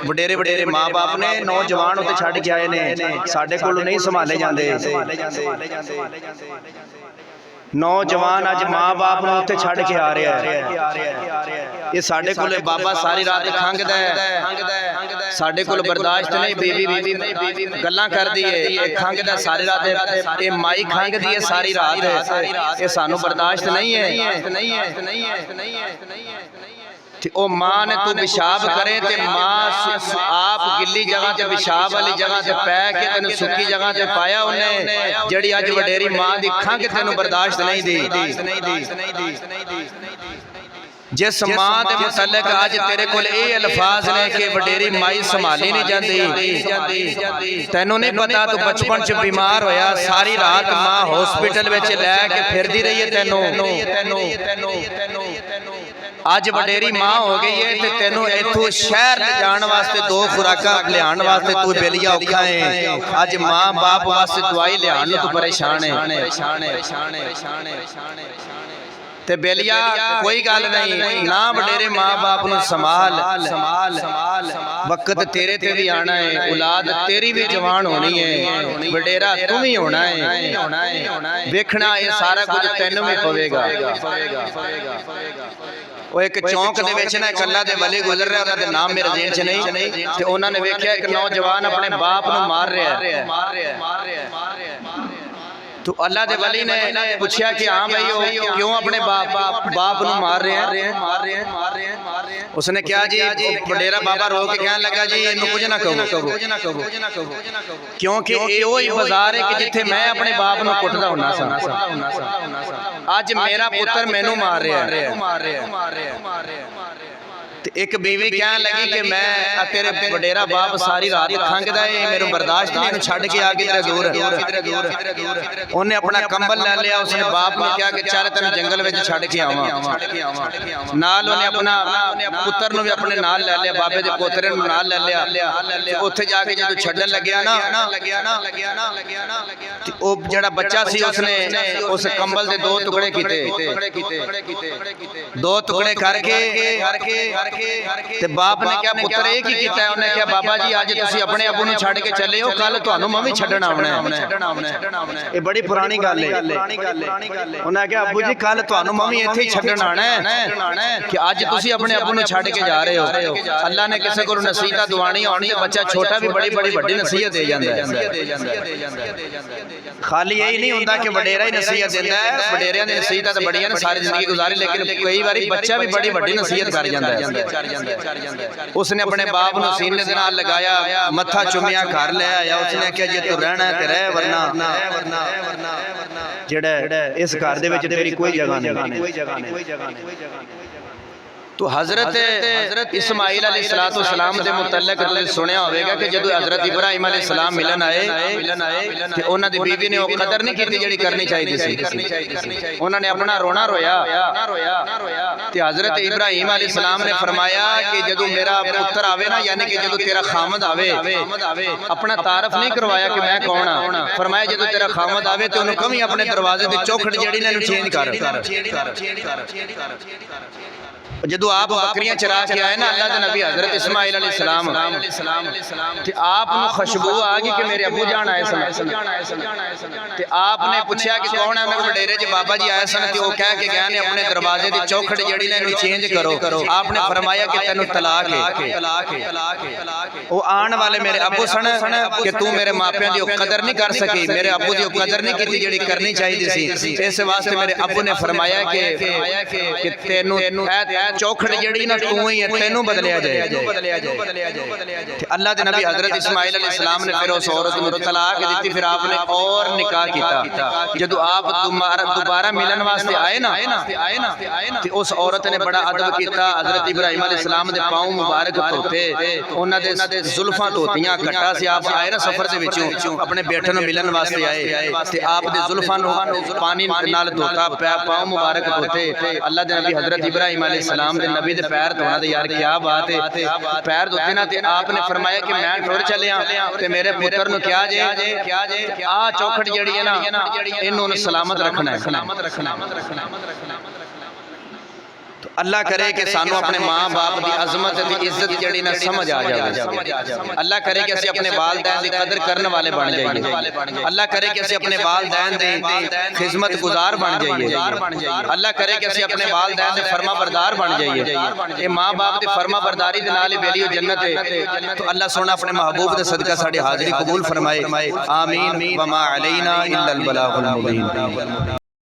वडेरे वडेरे मां बाप ने, नौजवान उत्थे छड्ड के आए ने, साडे कोल नहीं संभाले जांदे। नौजवान अज मां बाप नूं उत्थे छड्ड के आ रहा है। ये साडे कोल बाबा सारी रात खंघदा है, साडे कोल बर्दाश्त नहीं, बीवी गल्लां करदी है, ये खंघदा सारी रात, ये माई खंघदी है सारी रात, ये सानू बर्दाश्त नहीं है। ओ मां ने तू पेशाब करे ते मां आप गिल्ली जगह ते पेशाब वाली जगह ते पै के तेन सुक्की जगह ते पाया उन्हें, जड़ी अज वडेरी मां दी खंघ तेन बर्दाश्त नहीं दी। जिस मां दे मुतल्लिक अज तेरे कोल ये अल्फाज ने कि वडेरी माई संभाली नहीं जाती, तेनों नहीं पता तू बचपन च बीमार होया, सारी रात मां हॉस्पिटल विच लैके फिरदी रही है तेनों, अज वडेरी मां हो गई है ते तेनों इथों शहर ले जाण वास्ते दो खुराकां लियाण वास्ते तू बेलिया औखा है। अज मां बाप वास्ते दवाई लियाण नूं तू परेशान है ते बेलिया कोई गल नहीं ना, वडेरे मां बाप नूं संभाल, वक्त तेरे ते भी आना है, औलाद तेरी भी जवान होनी है, वडेरा तू भी होना है, वेखना ये सारा कुछ तैनूं भी पवेगा। वो एक चौंक दे विच ना कल्ला दे वली गुजर रहा, उहदा नाम मेरे ज़हन च नहीं ते उन्हां ने वेख्या एक नौजवान अपने बाप नूं मार रहा है। तो अल्लाह दे वली ने पूछा कि हाँ भाई क्यों अपने बाप नूं मार रहे हैं? उसने कहा जी वडेरा बाबा रो के कहने लगा जी इन्हू कुछ ना कहो, क्योंकि ये वही बाजार है कि जिथे मैं अपने बाप नूं कुटदा हुंदा सा, अज मेरा पुत्र मैनू मार रहा है। एक बीवी कहने लगी कि मैं तेरे वडेरा बाप सारी रात खंघदा है, मेरे बर्दाश्त नहीं, छड्ड के आ किधर दूर। उन्हें अपना कंबल ले लिया, उसने बाप ने कहा कि चल तेन जंगल में छड्ड के आवां, नाल उन्हें अपना पुत्र नूं भी अपने नाल ले लिया, बाबे दे पोतरे नूं नाल ले लिया। उत्थे जाके जदों छड्डन लग्या ना ओ जिहड़ा बच्चा सी उसने उस कंबल दे दो टुकड़े कीते, दो टुकड़े करके ते बाप ने क्या पुत्र ये की कीता है? उन्हें क्या बाबा जी अज तुसीं अपने अबू नूं छड्ड के चले हो, कल तुहानूं मैं भी छड्डण आउणा है। ये बड़ी पुरानी गल है। उन्हें क्या अबू जी कल तुहानूं मैं भी इत्थे ही छड्डण आना है कि अज तुसीं अपने अबू नूं छड्ड के जा रहे हो। अल्लाह ने किसी को नसीहत दवानी होनी ते बच्चा छोटा भी बड़ी वड्डी नसीहत दे जांदा है। खाली यही नहीं होंदा कि वडेरा ही नसीहत दिंदा है, वडेरियां दी नसीहतां तां बड़ियां ने सारी जिंदगी गुजारी, लेकिन कई बारी बच्चा भी बड़ी वड्डी नसीहत कर जांदा है। उसने अपने बाप नूं सीने दे नाल लगाया, मत्था चुमिया, घर ले आया। उसने कहा जे तू रहना है ते रह, वरना जेड़ा इस घर दे विच तेरी कोई जगह नहीं। तो हजरत इस्माइल अलैहिस्सलाम दे मुतल्लिक तुसीं सुनिया होवेगा कि जदों हजरत इब्राहिम अलैहिस्सलाम मिलन आए ते उन्हां दी बीवी ने वो कदर नहीं कीती जिहड़ी करनी चाहिदी सी। उन्हां ने अपना रोना रोया ते हजरत इब्राहिम अलैहिस्सलाम ने फरमाया कि जदों मेरा पुत्र आवे ना, यानी कि जदों तेरा खामद आवे, अपना तारफ नहीं करवाया कि मैं कौन हां, फरमाया जदों तेरा खामद आवे ते उन्हें कभी अपने दरवाजे दी चौखट जिहड़ी ने चेंज कर। जदों आप बकरियां चरा के आए ना अल्लाह दे नबी हजरत इस्माइल अलैहिस्सलाम ते आप नु खुशबू आ गई कि मेरे अबू जान आए सन ते आपने पूछया कि कौन है मैं वडेरे च बाबा जी आए सन ते ओ कह के गए ने अपने दरवाजे दी चौखट जेड़ी ने इनु चेंज करो आपने फरमाया कि तैनू तलाक है ओ आने वाले मेरे अबू सन कि तू मेरे मापियां दी कदर नहीं कर सकी मेरे अबू दी कदर नहीं कीती जेड़ी करनी चाहिदी सी इस वास्ते मेरे अबू ने फरमाया कि तैनू चौखट जेड़ी ना तू ही है तेनू बदलिया जाए ते अल्लाह दे नबी हजरत इस्माइल अलैहिस्सलाम ने फिर उस औरत नू तलाक दी फिर आपने और निकाह कीता जदों आप दोबारा मिलन वास्ते आए ना ते उस औरत ने बड़ा अदब कीता हजरत इब्राहिम अलैहिस्सलाम दे पांव मुबारक धोते उन्हां दे जुल्फां धोतियां कट्टा से आप आए ना सफर दे विचों अपने बेटे नू मिलन वास्ते आए ते आप दे जुल्फां नू पानी नाल धोता पांव मुबारक धोते अल्लाह दे नबी हजरत इब्राहिम अलैहिस्सलाम दे नबी दे पैर धोना ते यार क्या बात है पैर धोते ना ते आपने फरमाया कि मैं टुर चलिया ते मेरे पुत्र नु क्या जे आ चौखट जेड़ी है ना इन्हों सलामत रखना है तो अल्लाह करे कि सानू अपने माँ बाप की अजमत की इज्जत जड़ी ना समझ आ जाए अल्लाह करे कि असी अपने वालदैन की कदर करने वाले बन जाइए अल्लाह करे कि असी अपने वालदैन की खिदमत गुजार बन जाइए अल्लाह करे कि असी अपने वालदैन के फर्मा बरदार बन जाइए ये माँ बाप की फर्मा बरदारी के नाल ही बेली जन्नत है तो अल्लाह सोना अपने महबूब के सदका साडी हाजिरी कबूल फरमाए आमीन व मा अलैना इल्लल बलागुल मुबीन।